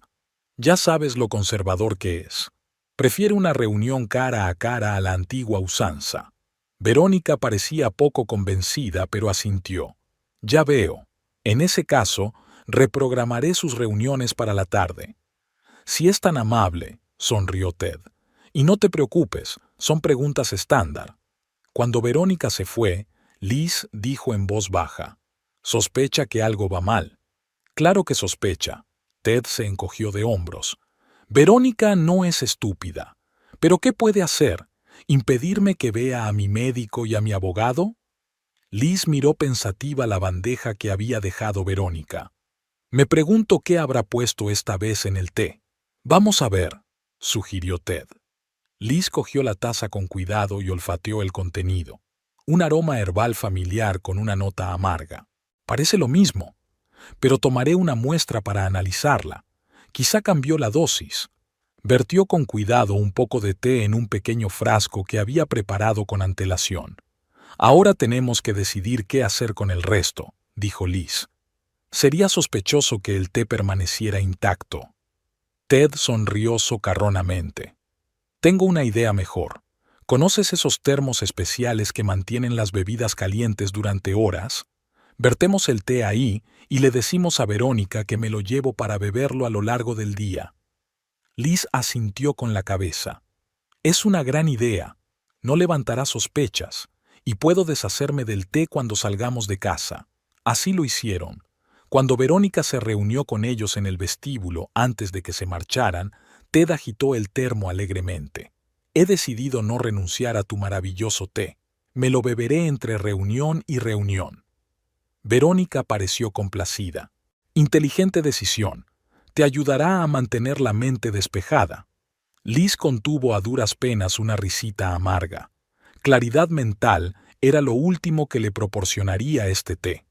Ya sabes lo conservador que es. Prefiere una reunión cara a la antigua usanza. Verónica parecía poco convencida, pero asintió. Ya veo. En ese caso, reprogramaré sus reuniones para la tarde. Si es tan amable, sonrió Ted. Y no te preocupes, son preguntas estándar. Cuando Verónica se fue, Liz dijo en voz baja. Sospecha que algo va mal. Claro que sospecha. Ted se encogió de hombros. Verónica no es estúpida. ¿Pero qué puede hacer? ¿Impedirme que vea a mi médico y a mi abogado? Liz miró pensativa la bandeja que había dejado Verónica. Me pregunto qué habrá puesto esta vez en el té. Vamos a ver, sugirió Ted. Liz cogió la taza con cuidado y olfateó el contenido. Un aroma herbal familiar con una nota amarga. Parece lo mismo, pero tomaré una muestra para analizarla. Quizá cambió la dosis. Vertió con cuidado un poco de té en un pequeño frasco que había preparado con antelación. Ahora tenemos que decidir qué hacer con el resto, dijo Liz. Sería sospechoso que el té permaneciera intacto. Ted sonrió socarronamente. Tengo una idea mejor. ¿Conoces esos termos especiales que mantienen las bebidas calientes durante horas? Vertemos el té ahí y le decimos a Verónica que me lo llevo para beberlo a lo largo del día. Liz asintió con la cabeza. Es una gran idea. No levantará sospechas, y puedo deshacerme del té cuando salgamos de casa. Así lo hicieron. Cuando Verónica se reunió con ellos en el vestíbulo antes de que se marcharan, Ted agitó el termo alegremente. He decidido no renunciar a tu maravilloso té. Me lo beberé entre reunión y reunión. Verónica pareció complacida. Inteligente decisión. Te ayudará a mantener la mente despejada. Liz contuvo a duras penas una risita amarga. Claridad mental era lo último que le proporcionaría este té.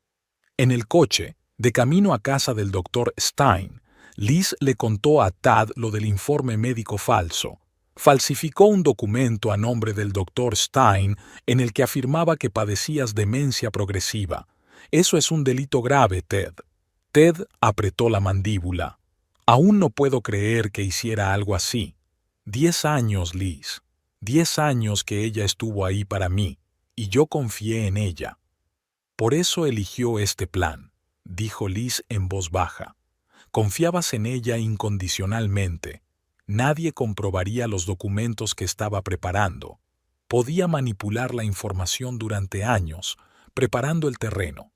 En el coche, de camino a casa del Dr. Stein, Liz le contó a Tad lo del informe médico falso. Falsificó un documento a nombre del Dr. Stein en el que afirmaba que padecías demencia progresiva. Eso es un delito grave, Ted. Ted apretó la mandíbula. Aún no puedo creer que hiciera algo así. 10 años, Liz. 10 años que ella estuvo ahí para mí, y yo confié en ella. Por eso eligió este plan, dijo Liz en voz baja. Confiabas en ella incondicionalmente. Nadie comprobaría los documentos que estaba preparando. Podía manipular la información durante años, preparando el terreno.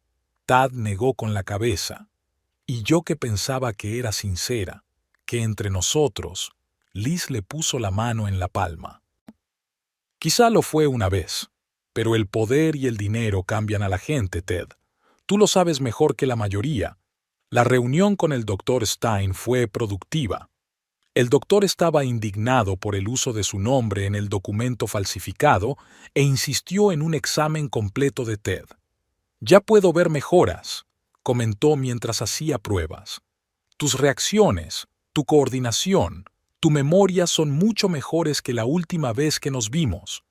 Tad negó con la cabeza. Y yo que pensaba que era sincera, que entre nosotros, Liz le puso la mano en la palma. Quizá lo fue una vez, pero el poder y el dinero cambian a la gente, Ted. Tú lo sabes mejor que la mayoría. La reunión con el Dr. Stein fue productiva. El doctor estaba indignado por el uso de su nombre en el documento falsificado e insistió en un examen completo de Ted. Ya puedo ver mejoras, comentó mientras hacía pruebas. Tus reacciones, tu coordinación, tu memoria son mucho mejores que la última vez que nos vimos.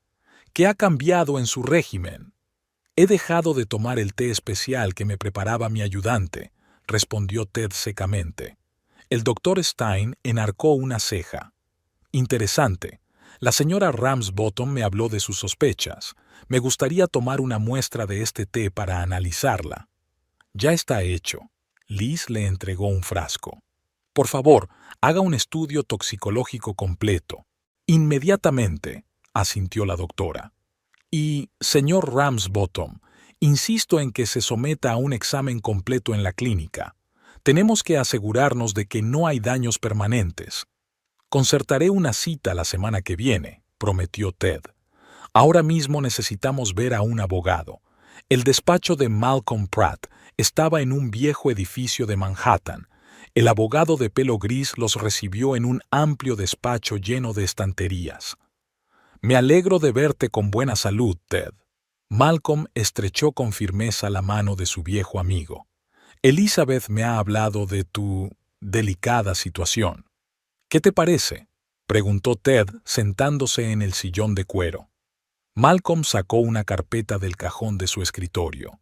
¿Qué ha cambiado en su régimen? He dejado de tomar el té especial que me preparaba mi ayudante, respondió Ted secamente. El doctor Stein enarcó una ceja. Interesante. La señora Ramsbottom me habló de sus sospechas. Me gustaría tomar una muestra de este té para analizarla. Ya está hecho. Liz le entregó un frasco. Por favor, haga un estudio toxicológico completo. Inmediatamente, asintió la doctora. Y, señor Ramsbottom, insisto en que se someta a un examen completo en la clínica. Tenemos que asegurarnos de que no hay daños permanentes. Concertaré una cita la semana que viene, prometió Ted. Ahora mismo necesitamos ver a un abogado. El despacho de Malcolm Pratt estaba en un viejo edificio de Manhattan. El abogado de pelo gris los recibió en un amplio despacho lleno de estanterías. Me alegro de verte con buena salud, Ted. Malcolm estrechó con firmeza la mano de su viejo amigo. Elizabeth me ha hablado de tu delicada situación. ¿Qué te parece?, preguntó Ted sentándose en el sillón de cuero. Malcolm sacó una carpeta del cajón de su escritorio.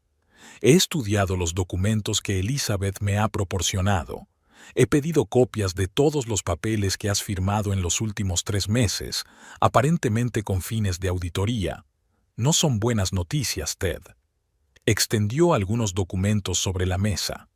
He estudiado los documentos que Elizabeth me ha proporcionado. He pedido copias de todos los papeles que has firmado en los últimos 3 meses, aparentemente con fines de auditoría. No son buenas noticias, Ted. Extendió algunos documentos sobre la mesa.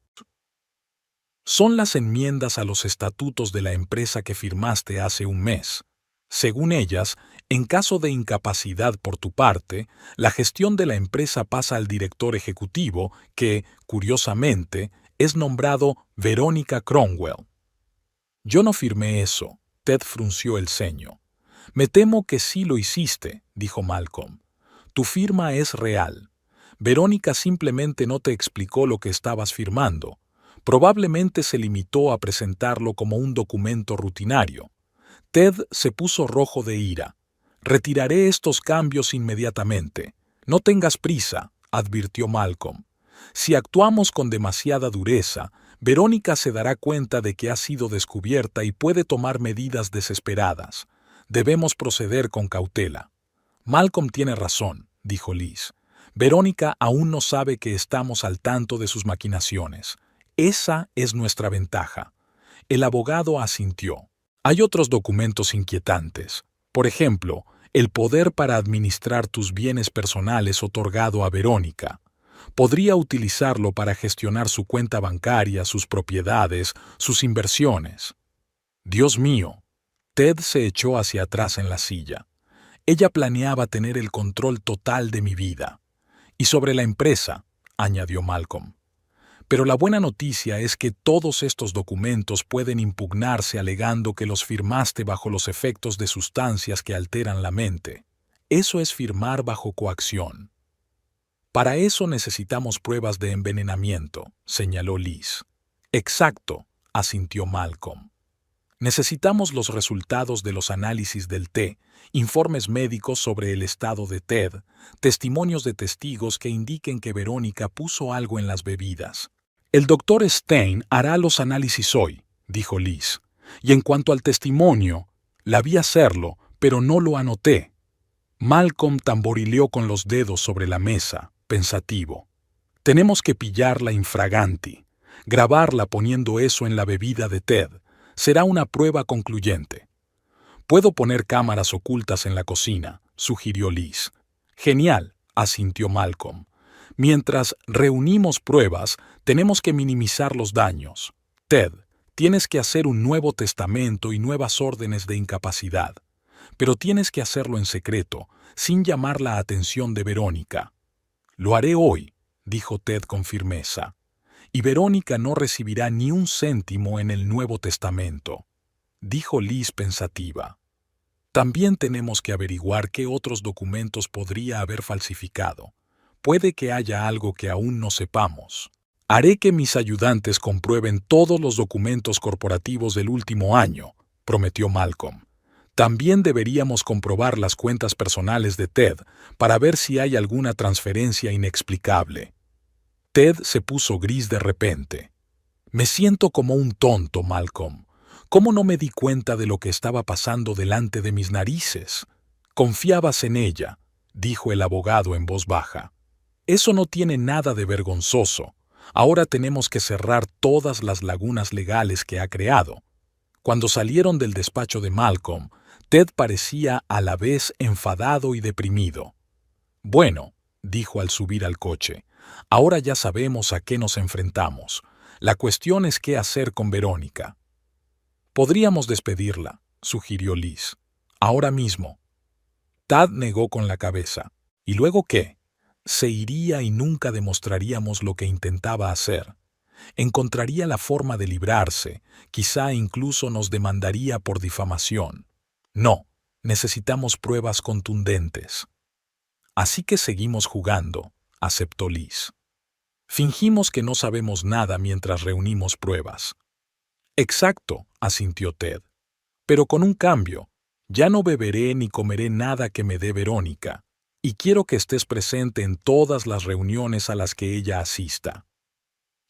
Son las enmiendas a los estatutos de la empresa que firmaste hace un mes. Según ellas, en caso de incapacidad por tu parte, la gestión de la empresa pasa al director ejecutivo que, curiosamente, es nombrado Verónica Cromwell. Yo no firmé eso, Ted frunció el ceño. Me temo que sí lo hiciste, dijo Malcolm. Tu firma es real. Verónica simplemente no te explicó lo que estabas firmando. Probablemente se limitó a presentarlo como un documento rutinario. Ted se puso rojo de ira. Retiraré estos cambios inmediatamente. No tengas prisa, advirtió Malcolm. Si actuamos con demasiada dureza, Verónica se dará cuenta de que ha sido descubierta y puede tomar medidas desesperadas. Debemos proceder con cautela. Malcolm tiene razón, dijo Liz. Verónica aún no sabe que estamos al tanto de sus maquinaciones. Esa es nuestra ventaja. El abogado asintió. Hay otros documentos inquietantes. Por ejemplo, el poder para administrar tus bienes personales otorgado a Verónica. Podría utilizarlo para gestionar su cuenta bancaria, sus propiedades, sus inversiones. Dios mío. Ted se echó hacia atrás en la silla. Ella planeaba tener el control total de mi vida. Y sobre la empresa, añadió Malcolm. Pero la buena noticia es que todos estos documentos pueden impugnarse alegando que los firmaste bajo los efectos de sustancias que alteran la mente. Eso es firmar bajo coacción. Para eso necesitamos pruebas de envenenamiento, señaló Liz. Exacto, asintió Malcolm. Necesitamos los resultados de los análisis del té, informes médicos sobre el estado de Ted, testimonios de testigos que indiquen que Verónica puso algo en las bebidas. El doctor Stein hará los análisis hoy, dijo Liz. Y en cuanto al testimonio, la vi hacerlo, pero no lo anoté. Malcolm tamborileó con los dedos sobre la mesa, pensativo. Tenemos que pillarla infraganti, grabarla poniendo eso en la bebida de Ted. Será una prueba concluyente. Puedo poner cámaras ocultas en la cocina, sugirió Liz. Genial, asintió Malcolm. Mientras reunimos pruebas, tenemos que minimizar los daños. Ted, tienes que hacer un nuevo testamento y nuevas órdenes de incapacidad. Pero tienes que hacerlo en secreto, sin llamar la atención de Verónica. Lo haré hoy, dijo Ted con firmeza. y Verónica no recibirá ni un céntimo en el Nuevo Testamento, dijo Liz pensativa. También tenemos que averiguar qué otros documentos podría haber falsificado. Puede que haya algo que aún no sepamos. Haré que mis ayudantes comprueben todos los documentos corporativos del último año, prometió Malcolm. También deberíamos comprobar las cuentas personales de Ted para ver si hay alguna transferencia inexplicable. Ted se puso gris de repente. Me siento como un tonto, Malcolm. ¿Cómo no me di cuenta de lo que estaba pasando delante de mis narices? Confiabas en ella, dijo el abogado en voz baja. Eso no tiene nada de vergonzoso. Ahora tenemos que cerrar todas las lagunas legales que ha creado. Cuando salieron del despacho de Malcolm, Ted parecía a la vez enfadado y deprimido. Bueno, dijo al subir al coche, ahora ya sabemos a qué nos enfrentamos. La cuestión es qué hacer con Verónica. Podríamos despedirla, sugirió Liz. Ahora mismo. Tad negó con la cabeza. ¿Y luego qué? Se iría y nunca demostraríamos lo que intentaba hacer. Encontraría la forma de librarse, quizá incluso nos demandaría por difamación. No, necesitamos pruebas contundentes. Así que seguimos jugando, aceptó Liz. Fingimos que no sabemos nada mientras reunimos pruebas. Exacto, asintió Ted. Pero con un cambio. Ya no beberé ni comeré nada que me dé Verónica, y quiero que estés presente en todas las reuniones a las que ella asista.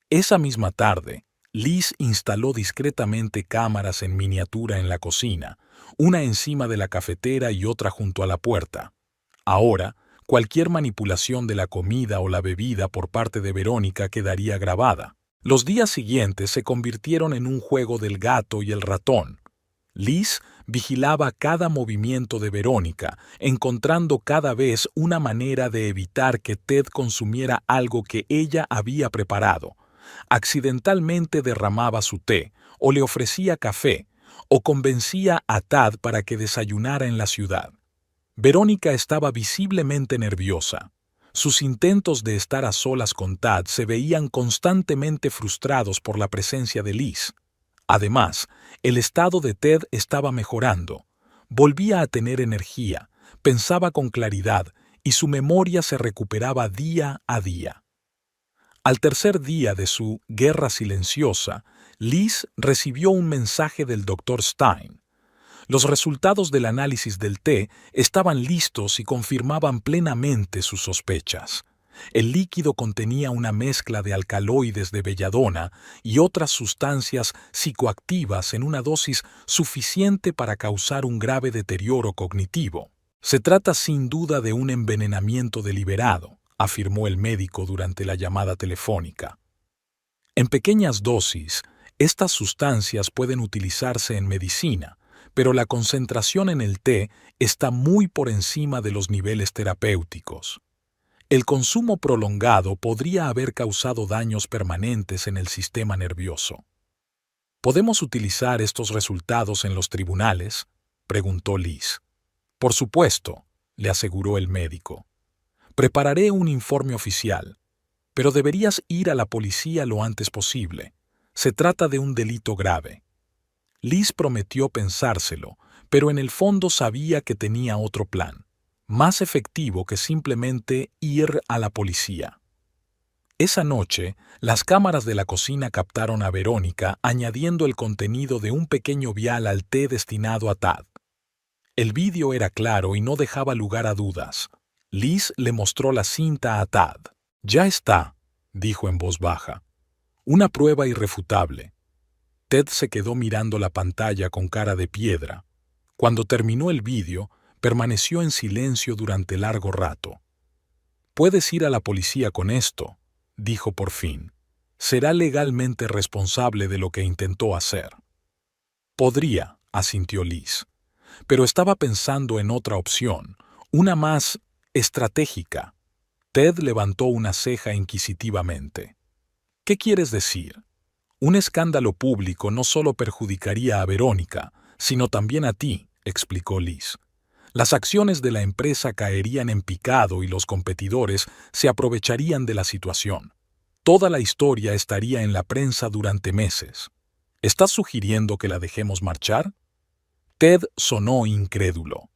Esa misma tarde, Liz instaló discretamente cámaras en miniatura en la cocina, una encima de la cafetera y otra junto a la puerta. Ahora, cualquier manipulación de la comida o la bebida por parte de Verónica quedaría grabada. Los días siguientes se convirtieron en un juego del gato y el ratón. Liz vigilaba cada movimiento de Verónica, encontrando cada vez una manera de evitar que Ted consumiera algo que ella había preparado. Accidentalmente derramaba su té, o le ofrecía café, o convencía a Tad para que desayunara en la ciudad. Verónica estaba visiblemente nerviosa. Sus intentos de estar a solas con Tad se veían constantemente frustrados por la presencia de Liz. Además, el estado de Ted estaba mejorando. Volvía a tener energía, pensaba con claridad y su memoria se recuperaba día a día. Al tercer día de su guerra silenciosa, Liz recibió un mensaje del Dr. Stein. Los resultados del análisis del té estaban listos y confirmaban plenamente sus sospechas. El líquido contenía una mezcla de alcaloides de belladona y otras sustancias psicoactivas en una dosis suficiente para causar un grave deterioro cognitivo. Se trata sin duda de un envenenamiento deliberado, afirmó el médico durante la llamada telefónica. En pequeñas dosis, estas sustancias pueden utilizarse en medicina, pero la concentración en el té está muy por encima de los niveles terapéuticos. El consumo prolongado podría haber causado daños permanentes en el sistema nervioso. ¿Podemos utilizar estos resultados en los tribunales?, preguntó Liz. Por supuesto, le aseguró el médico. Prepararé un informe oficial, pero deberías ir a la policía lo antes posible. Se trata de un delito grave. Liz prometió pensárselo, pero en el fondo sabía que tenía otro plan, más efectivo que simplemente ir a la policía. Esa noche, las cámaras de la cocina captaron a Verónica añadiendo el contenido de un pequeño vial al té destinado a Tad. El vídeo era claro y no dejaba lugar a dudas. Liz le mostró la cinta a Tad. «Ya está», dijo en voz baja. «Una prueba irrefutable». Ted se quedó mirando la pantalla con cara de piedra. Cuando terminó el vídeo, permaneció en silencio durante largo rato. «Puedes ir a la policía con esto», dijo por fin. «Será legalmente responsable de lo que intentó hacer». «Podría», asintió Liz. Pero estaba pensando en otra opción, una más estratégica. Ted levantó una ceja inquisitivamente. «¿Qué quieres decir?» «Un escándalo público no solo perjudicaría a Verónica, sino también a ti», explicó Liz. «Las acciones de la empresa caerían en picado y los competidores se aprovecharían de la situación. Toda la historia estaría en la prensa durante meses. ¿Estás sugiriendo que la dejemos marchar? Ted sonó incrédulo.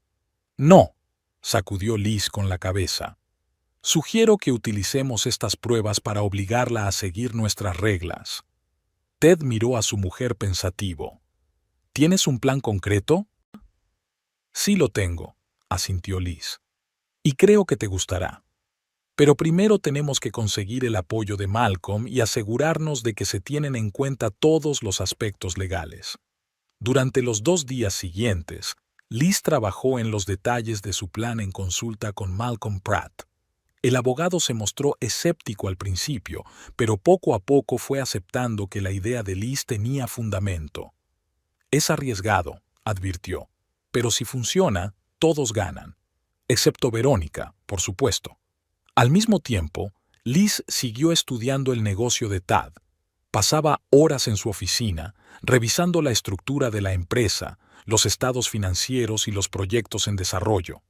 No, sacudió Liz con la cabeza. Sugiero que utilicemos estas pruebas para obligarla a seguir nuestras reglas. Ted miró a su mujer pensativo. ¿Tienes un plan concreto? Sí lo tengo, asintió Liz. Y creo que te gustará. Pero primero tenemos que conseguir el apoyo de Malcolm y asegurarnos de que se tienen en cuenta todos los aspectos legales. Durante los 2 días siguientes, Liz trabajó en los detalles de su plan en consulta con Malcolm Pratt. El abogado se mostró escéptico al principio, pero poco a poco fue aceptando que la idea de Liz tenía fundamento. Es arriesgado, advirtió, pero si funciona, todos ganan, excepto Verónica, por supuesto. Al mismo tiempo, Liz siguió estudiando el negocio de Tad. Pasaba horas en su oficina, revisando la estructura de la empresa, los estados financieros y los proyectos en desarrollo.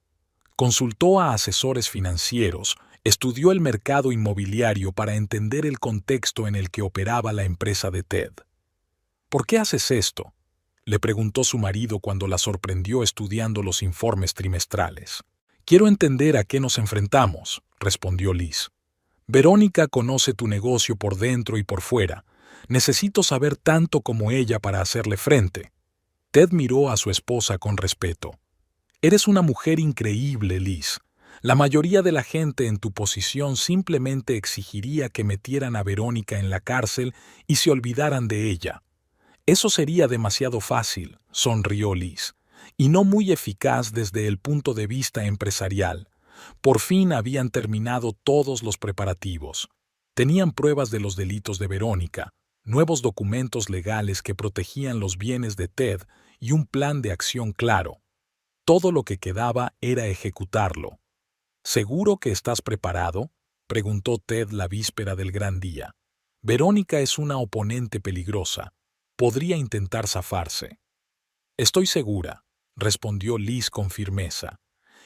Consultó a asesores financieros, estudió el mercado inmobiliario para entender el contexto en el que operaba la empresa de Ted. ¿Por qué haces esto?, le preguntó su marido cuando la sorprendió estudiando los informes trimestrales. Quiero entender a qué nos enfrentamos, respondió Liz. Verónica conoce tu negocio por dentro y por fuera. Necesito saber tanto como ella para hacerle frente. Ted miró a su esposa con respeto. Eres una mujer increíble, Liz. La mayoría de la gente en tu posición simplemente exigiría que metieran a Verónica en la cárcel y se olvidaran de ella. Eso sería demasiado fácil, sonrió Liz, y no muy eficaz desde el punto de vista empresarial. Por fin habían terminado todos los preparativos. Tenían pruebas de los delitos de Verónica, nuevos documentos legales que protegían los bienes de Ted y un plan de acción claro. Todo lo que quedaba era ejecutarlo. ¿Seguro que estás preparado?, preguntó Ted la víspera del gran día. Verónica es una oponente peligrosa. Podría intentar zafarse. Estoy segura, respondió Liz con firmeza,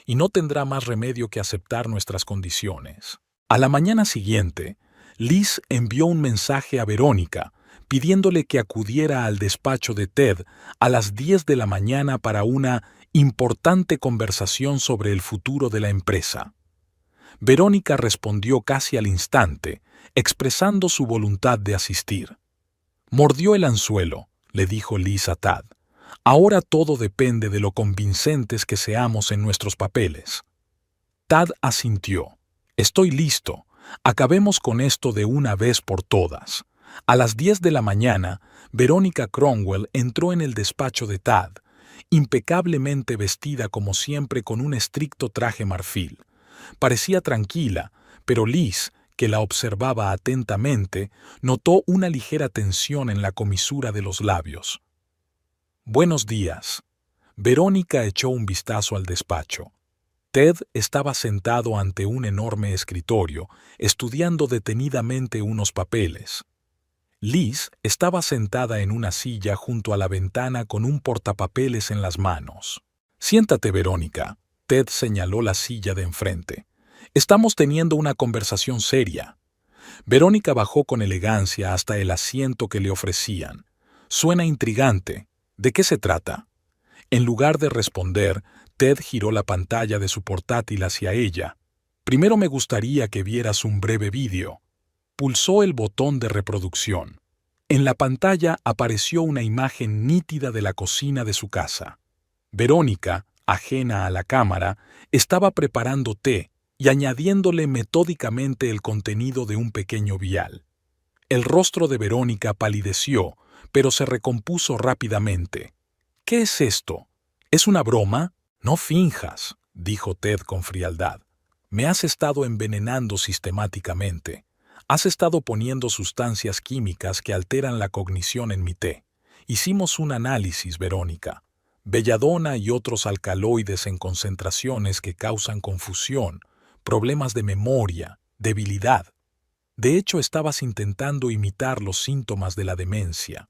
y no tendrá más remedio que aceptar nuestras condiciones. A la mañana siguiente, Liz envió un mensaje a Verónica pidiéndole que acudiera al despacho de Ted a las 10 de la mañana para una importante conversación sobre el futuro de la empresa. Verónica respondió casi al instante, expresando su voluntad de asistir. Mordió el anzuelo, le dijo Liz a Tad. Ahora todo depende de lo convincentes que seamos en nuestros papeles. Tad asintió. Estoy listo. Acabemos con esto de una vez por todas. A las 10 de la mañana, Verónica Cromwell entró en el despacho de Tad, impecablemente vestida como siempre con un estricto traje marfil. Parecía tranquila, pero Liz, que la observaba atentamente, notó una ligera tensión en la comisura de los labios. Buenos días. Verónica echó un vistazo al despacho. Ted estaba sentado ante un enorme escritorio, estudiando detenidamente unos papeles. Liz estaba sentada en una silla junto a la ventana con un portapapeles en las manos. Siéntate, Verónica. Ted señaló la silla de enfrente. Estamos teniendo una conversación seria. Verónica bajó con elegancia hasta el asiento que le ofrecían. Suena intrigante. ¿De qué se trata? En lugar de responder, Ted giró la pantalla de su portátil hacia ella. Primero me gustaría que vieras un breve vídeo. Pulsó el botón de reproducción. En la pantalla apareció una imagen nítida de la cocina de su casa. Verónica, ajena a la cámara, estaba preparando té y añadiéndole metódicamente el contenido de un pequeño vial. El rostro de Verónica palideció, pero se recompuso rápidamente. ¿Qué es esto? ¿Es una broma? No finjas, dijo Ted con frialdad. Me has estado envenenando sistemáticamente. Has estado poniendo sustancias químicas que alteran la cognición en mi té. Hicimos un análisis, Verónica. Belladona y otros alcaloides en concentraciones que causan confusión, problemas de memoria, debilidad. De hecho, estabas intentando imitar los síntomas de la demencia.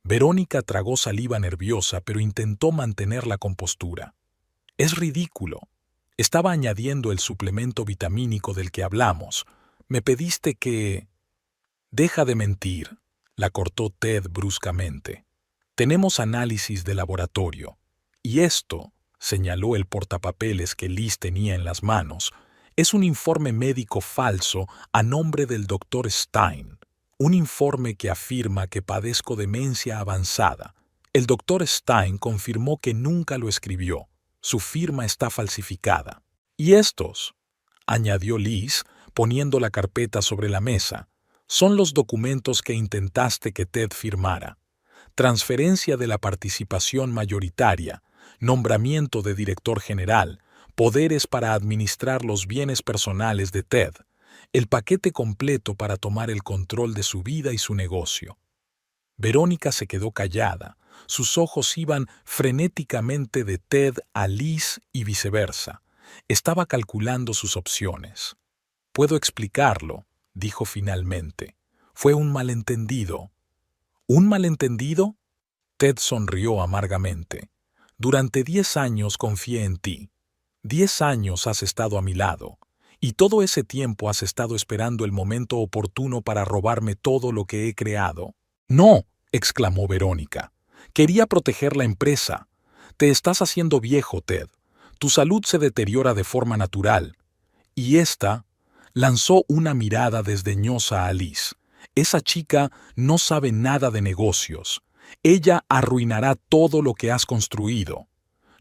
Verónica tragó saliva nerviosa, pero intentó mantener la compostura. Es ridículo. Estaba añadiendo el suplemento vitamínico del que hablamos. Me pediste que... Deja de mentir, la cortó Ted bruscamente. Tenemos análisis de laboratorio. Y esto, señaló el portapapeles que Liz tenía en las manos, es un informe médico falso a nombre del Dr. Stein. Un informe que afirma que padezco demencia avanzada. El Dr. Stein confirmó que nunca lo escribió. Su firma está falsificada. Y estos, añadió Liz, poniendo la carpeta sobre la mesa, son los documentos que intentaste que Ted firmara. Transferencia de la participación mayoritaria, nombramiento de director general, poderes para administrar los bienes personales de Ted, el paquete completo para tomar el control de su vida y su negocio. Verónica se quedó callada. Sus ojos iban frenéticamente de Ted a Liz y viceversa. Estaba calculando sus opciones. «Puedo explicarlo», dijo finalmente. «Fue un malentendido». «¿Un malentendido?» Ted sonrió amargamente. «Durante 10 años confié en ti. 10 años has estado a mi lado. Y todo ese tiempo has estado esperando el momento oportuno para robarme todo lo que he creado». «No», exclamó Verónica. «Quería proteger la empresa. Te estás haciendo viejo, Ted. Tu salud se deteriora de forma natural». Y esta lanzó una mirada desdeñosa a Liz. «Esa chica no sabe nada de negocios. Ella arruinará todo lo que has construido».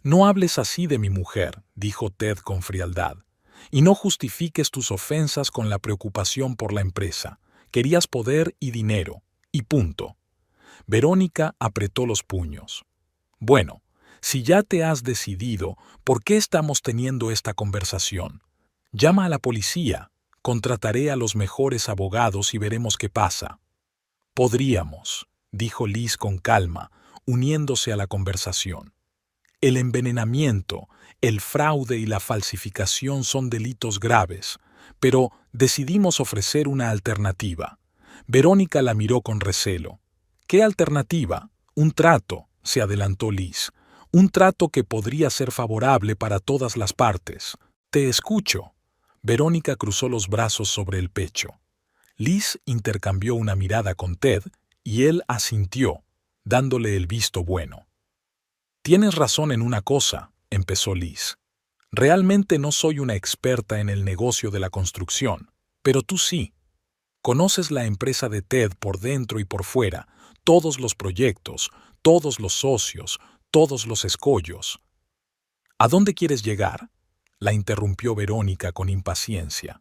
«No hables así de mi mujer», dijo Ted con frialdad. «Y no justifiques tus ofensas con la preocupación por la empresa. Querías poder y dinero. Y punto». Verónica apretó los puños. «Bueno, si ya te has decidido, ¿por qué estamos teniendo esta conversación? Llama a la policía. Contrataré a los mejores abogados y veremos qué pasa». «Podríamos», dijo Liz con calma, uniéndose a la conversación. «El envenenamiento, el fraude y la falsificación son delitos graves, pero decidimos ofrecer una alternativa». Verónica la miró con recelo. «¿Qué alternativa?» «Un trato», se adelantó Liz. «Un trato que podría ser favorable para todas las partes». «Te escucho». Verónica cruzó los brazos sobre el pecho. Liz intercambió una mirada con Ted y él asintió, dándole el visto bueno. «Tienes razón en una cosa», empezó Liz. «Realmente no soy una experta en el negocio de la construcción, pero tú sí. Conoces la empresa de Ted por dentro y por fuera, todos los proyectos, todos los socios, todos los escollos». «¿A dónde quieres llegar?», la interrumpió Verónica con impaciencia.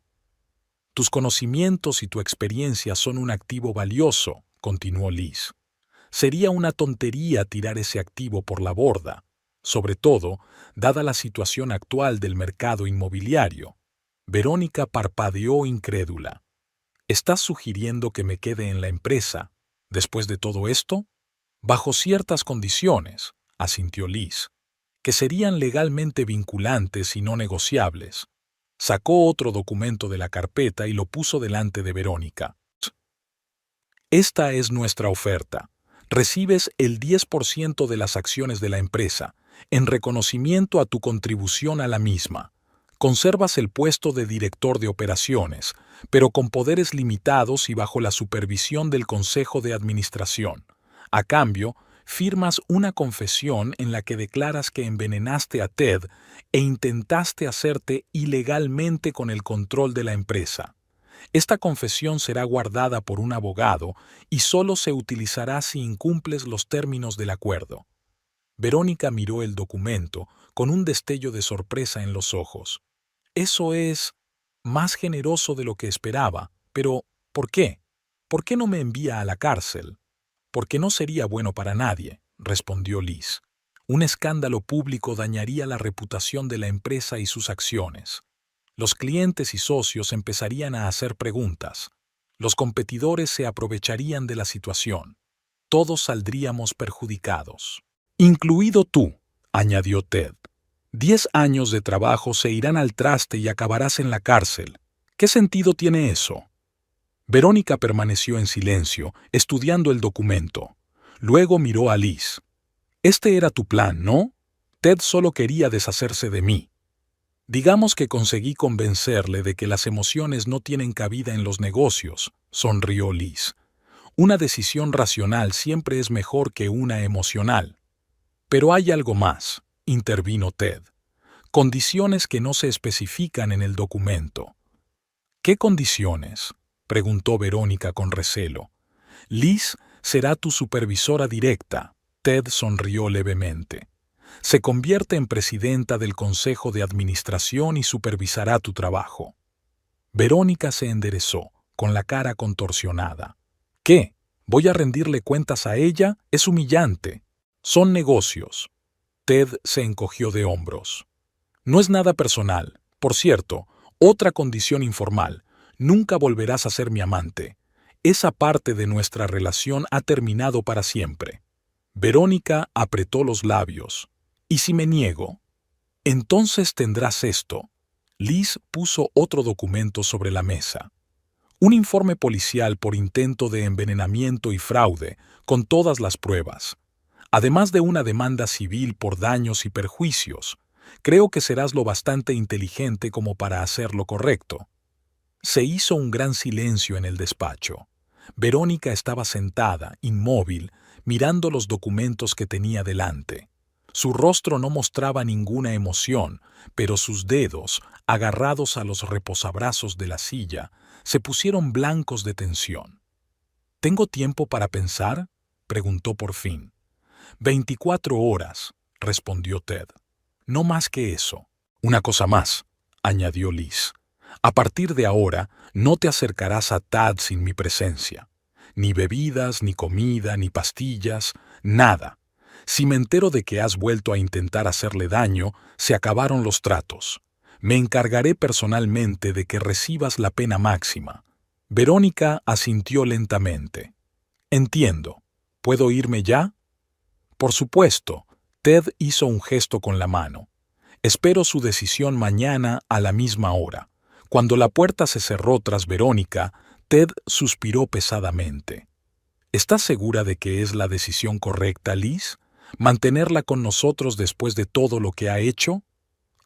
«Tus conocimientos y tu experiencia son un activo valioso», continuó Liz. «Sería una tontería tirar ese activo por la borda, sobre todo, dada la situación actual del mercado inmobiliario». Verónica parpadeó incrédula. «¿Estás sugiriendo que me quede en la empresa después de todo esto?» «Bajo ciertas condiciones», asintió Liz, «que serían legalmente vinculantes y no negociables». Sacó otro documento de la carpeta y lo puso delante de Verónica. «Esta es nuestra oferta. Recibes el 10% de las acciones de la empresa, en reconocimiento a tu contribución a la misma. Conservas el puesto de director de operaciones, pero con poderes limitados y bajo la supervisión del Consejo de Administración. A cambio, firmas una confesión en la que declaras que envenenaste a Ted e intentaste hacerte ilegalmente con el control de la empresa. Esta confesión será guardada por un abogado y solo se utilizará si incumples los términos del acuerdo». Verónica miró el documento con un destello de sorpresa en los ojos. «Eso es más generoso de lo que esperaba, pero ¿por qué? ¿Por qué no me envía a la cárcel?» «Porque no sería bueno para nadie», respondió Liz. «Un escándalo público dañaría la reputación de la empresa y sus acciones. Los clientes y socios empezarían a hacer preguntas. Los competidores se aprovecharían de la situación. Todos saldríamos perjudicados. Incluido tú», añadió Ted. 10 años de trabajo se irán al traste y acabarás en la cárcel. ¿Qué sentido tiene eso?» Verónica permaneció en silencio, estudiando el documento. Luego miró a Liz. «Este era tu plan, ¿no? Ted solo quería deshacerse de mí. Digamos que conseguí convencerle de que las emociones no tienen cabida en los negocios, sonrió Liz. Una decisión racional siempre es mejor que una emocional. Pero hay algo más, intervino Ted. Condiciones que no se especifican en el documento. ¿Qué condiciones?, preguntó Verónica con recelo. Liz será tu supervisora directa. Ted sonrió levemente. Se convierte en presidenta del Consejo de Administración y supervisará tu trabajo. Verónica se enderezó, con la cara contorsionada. ¿Qué? ¿Voy a rendirle cuentas a ella? Es humillante. Son negocios. Ted se encogió de hombros. No es nada personal. Por cierto, otra condición informal. Nunca volverás a ser mi amante. Esa parte de nuestra relación ha terminado para siempre. Verónica apretó los labios. ¿Y si me niego? Entonces tendrás esto. Liz puso otro documento sobre la mesa. Un informe policial por intento de envenenamiento y fraude, con todas las pruebas. Además de una demanda civil por daños y perjuicios. Creo que serás lo bastante inteligente como para hacer lo correcto. Se hizo un gran silencio en el despacho. Verónica estaba sentada, inmóvil, mirando los documentos que tenía delante. Su rostro no mostraba ninguna emoción, pero sus dedos, agarrados a los reposabrazos de la silla, se pusieron blancos de tensión. ¿Tengo tiempo para pensar?, preguntó por fin. 24 horas, respondió Ted. No más que eso. Una cosa más, añadió Liz. A partir de ahora, no te acercarás a Tad sin mi presencia. Ni bebidas, ni comida, ni pastillas, nada. Si me entero de que has vuelto a intentar hacerle daño, se acabaron los tratos. Me encargaré personalmente de que recibas la pena máxima. Verónica asintió lentamente. Entiendo. ¿Puedo irme ya? Por supuesto. Ted hizo un gesto con la mano. Espero su decisión mañana a la misma hora. Cuando la puerta se cerró tras Verónica, Ted suspiró pesadamente. ¿Estás segura de que es la decisión correcta, Liz? ¿Mantenerla con nosotros después de todo lo que ha hecho?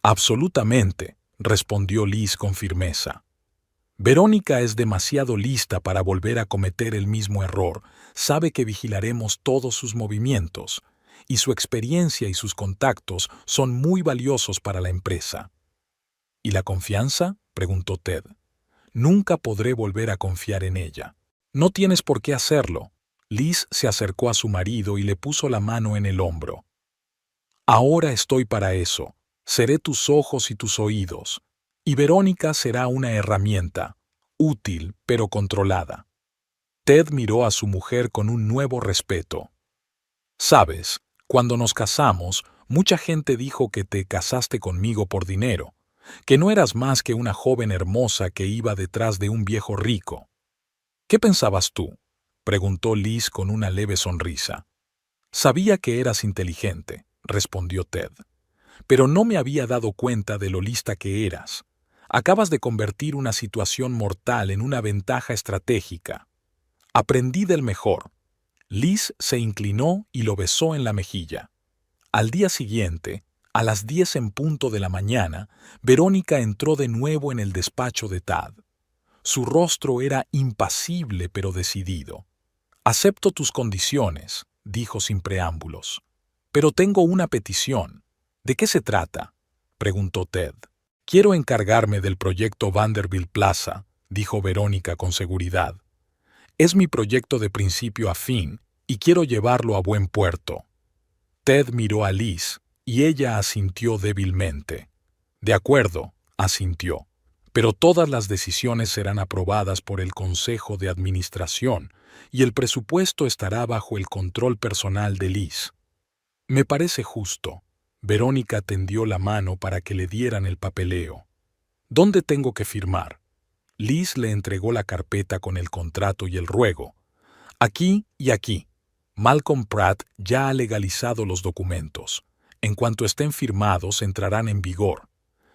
Absolutamente, respondió Liz con firmeza. Verónica es demasiado lista para volver a cometer el mismo error. Sabe que vigilaremos todos sus movimientos, y su experiencia y sus contactos son muy valiosos para la empresa. ¿Y la confianza?, preguntó Ted. Nunca podré volver a confiar en ella. No tienes por qué hacerlo. Liz se acercó a su marido y le puso la mano en el hombro. Ahora estoy para eso. Seré tus ojos y tus oídos. Y Verónica será una herramienta, útil pero controlada. Ted miró a su mujer con un nuevo respeto. Sabes, cuando nos casamos, mucha gente dijo que te casaste conmigo por dinero, que no eras más que una joven hermosa que iba detrás de un viejo rico. ¿Qué pensabas tú?, preguntó Liz con una leve sonrisa. Sabía que eras inteligente, respondió Ted, pero no me había dado cuenta de lo lista que eras. Acabas de convertir una situación mortal en una ventaja estratégica. Aprendí del mejor. Liz se inclinó y lo besó en la mejilla. Al día siguiente, a las 10 en punto de la mañana, Verónica entró de nuevo en el despacho de Tad. Su rostro era impasible pero decidido. «Acepto tus condiciones», dijo sin preámbulos. «Pero tengo una petición». «¿De qué se trata?», preguntó Ted. «Quiero encargarme del proyecto Vanderbilt Plaza», dijo Verónica con seguridad. «Es mi proyecto de principio a fin y quiero llevarlo a buen puerto». Ted miró a Liz y ella asintió débilmente. «De acuerdo», asintió. «Pero todas las decisiones serán aprobadas por el Consejo de Administración y el presupuesto estará bajo el control personal de Liz». «Me parece justo». Verónica tendió la mano para que le dieran el papeleo. «¿Dónde tengo que firmar?». Liz le entregó la carpeta con el contrato y el ruego. «Aquí y aquí. Malcolm Pratt ya ha legalizado los documentos. En cuanto estén firmados, entrarán en vigor».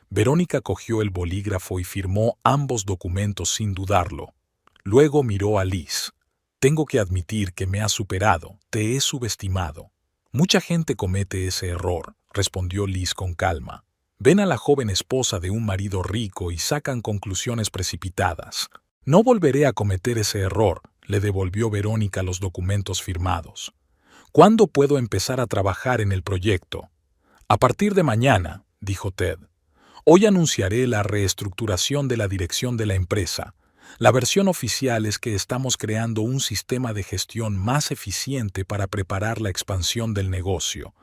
Verónica cogió el bolígrafo y firmó ambos documentos sin dudarlo. Luego miró a Liz. «Tengo que admitir que me has superado, te he subestimado». «Mucha gente comete ese error», respondió Liz con calma. «Ven a la joven esposa de un marido rico y sacan conclusiones precipitadas. No volveré a cometer ese error, le devolvió Verónica los documentos firmados. ¿Cuándo puedo empezar a trabajar en el proyecto? A partir de mañana, dijo Ted. Hoy anunciaré la reestructuración de la dirección de la empresa. La versión oficial es que estamos creando un sistema de gestión más eficiente para preparar la expansión del negocio.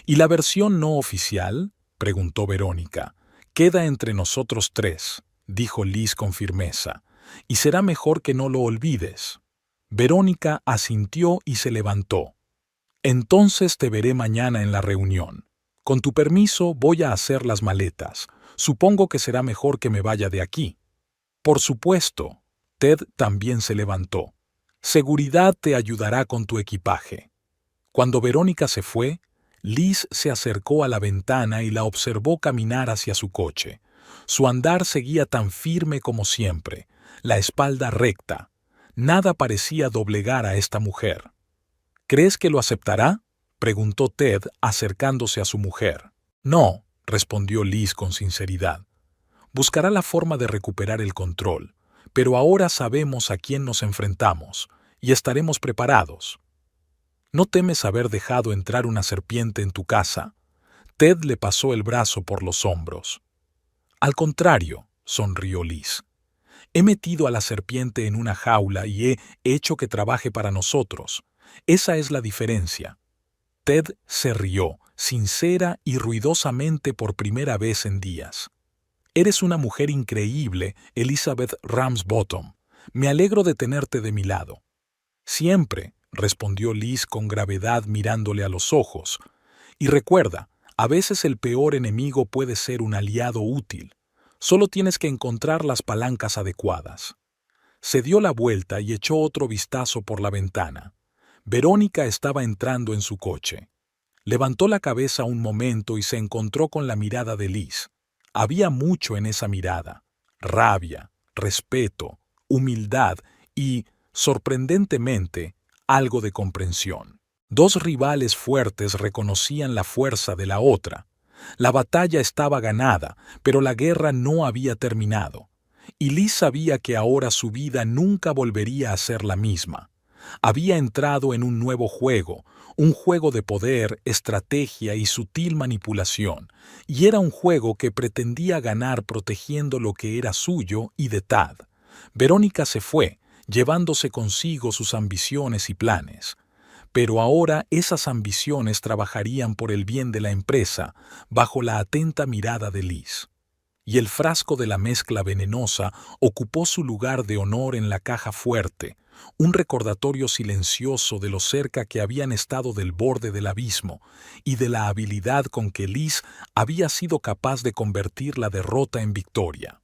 ¿Y la versión no oficial?, preguntó Verónica. Queda entre nosotros tres, dijo Liz con firmeza, y será mejor que no lo olvides. Verónica asintió y se levantó. Entonces te veré mañana en la reunión. Con tu permiso voy a hacer las maletas. Supongo que será mejor que me vaya de aquí. Por supuesto. Ted también se levantó. Seguridad te ayudará con tu equipaje. Cuando Verónica se fue, Liz se acercó a la ventana y la observó caminar hacia su coche. Su andar seguía tan firme como siempre, la espalda recta. Nada parecía doblegar a esta mujer. ¿Crees que lo aceptará?, preguntó Ted acercándose a su mujer. No, respondió Liz con sinceridad. Buscará la forma de recuperar el control, pero ahora sabemos a quién nos enfrentamos y estaremos preparados. ¿No temes haber dejado entrar una serpiente en tu casa? Ted le pasó el brazo por los hombros. Al contrario, sonrió Liz. He metido a la serpiente en una jaula y he hecho que trabaje para nosotros. Esa es la diferencia. Ted se rió, sincera y ruidosamente por primera vez en días. Eres una mujer increíble, Elizabeth Ramsbottom. Me alegro de tenerte de mi lado. Siempre, respondió Liz con gravedad mirándole a los ojos. Y recuerda, a veces el peor enemigo puede ser un aliado útil. Solo tienes que encontrar las palancas adecuadas. Se dio la vuelta y echó otro vistazo por la ventana. Verónica estaba entrando en su coche. Levantó la cabeza un momento y se encontró con la mirada de Liz. Había mucho en esa mirada: rabia, respeto, humildad y, sorprendentemente, algo de comprensión. Dos rivales fuertes reconocían la fuerza de la otra. La batalla estaba ganada, pero la guerra no había terminado. Y Liz sabía que ahora su vida nunca volvería a ser la misma. Había entrado en un nuevo juego, un juego de poder, estrategia y sutil manipulación, y era un juego que pretendía ganar protegiendo lo que era suyo y de Tad. Verónica se fue, llevándose consigo sus ambiciones y planes. Pero ahora esas ambiciones trabajarían por el bien de la empresa, bajo la atenta mirada de Liz. Y el frasco de la mezcla venenosa ocupó su lugar de honor en la caja fuerte, un recordatorio silencioso de lo cerca que habían estado del borde del abismo y de la habilidad con que Liz había sido capaz de convertir la derrota en victoria.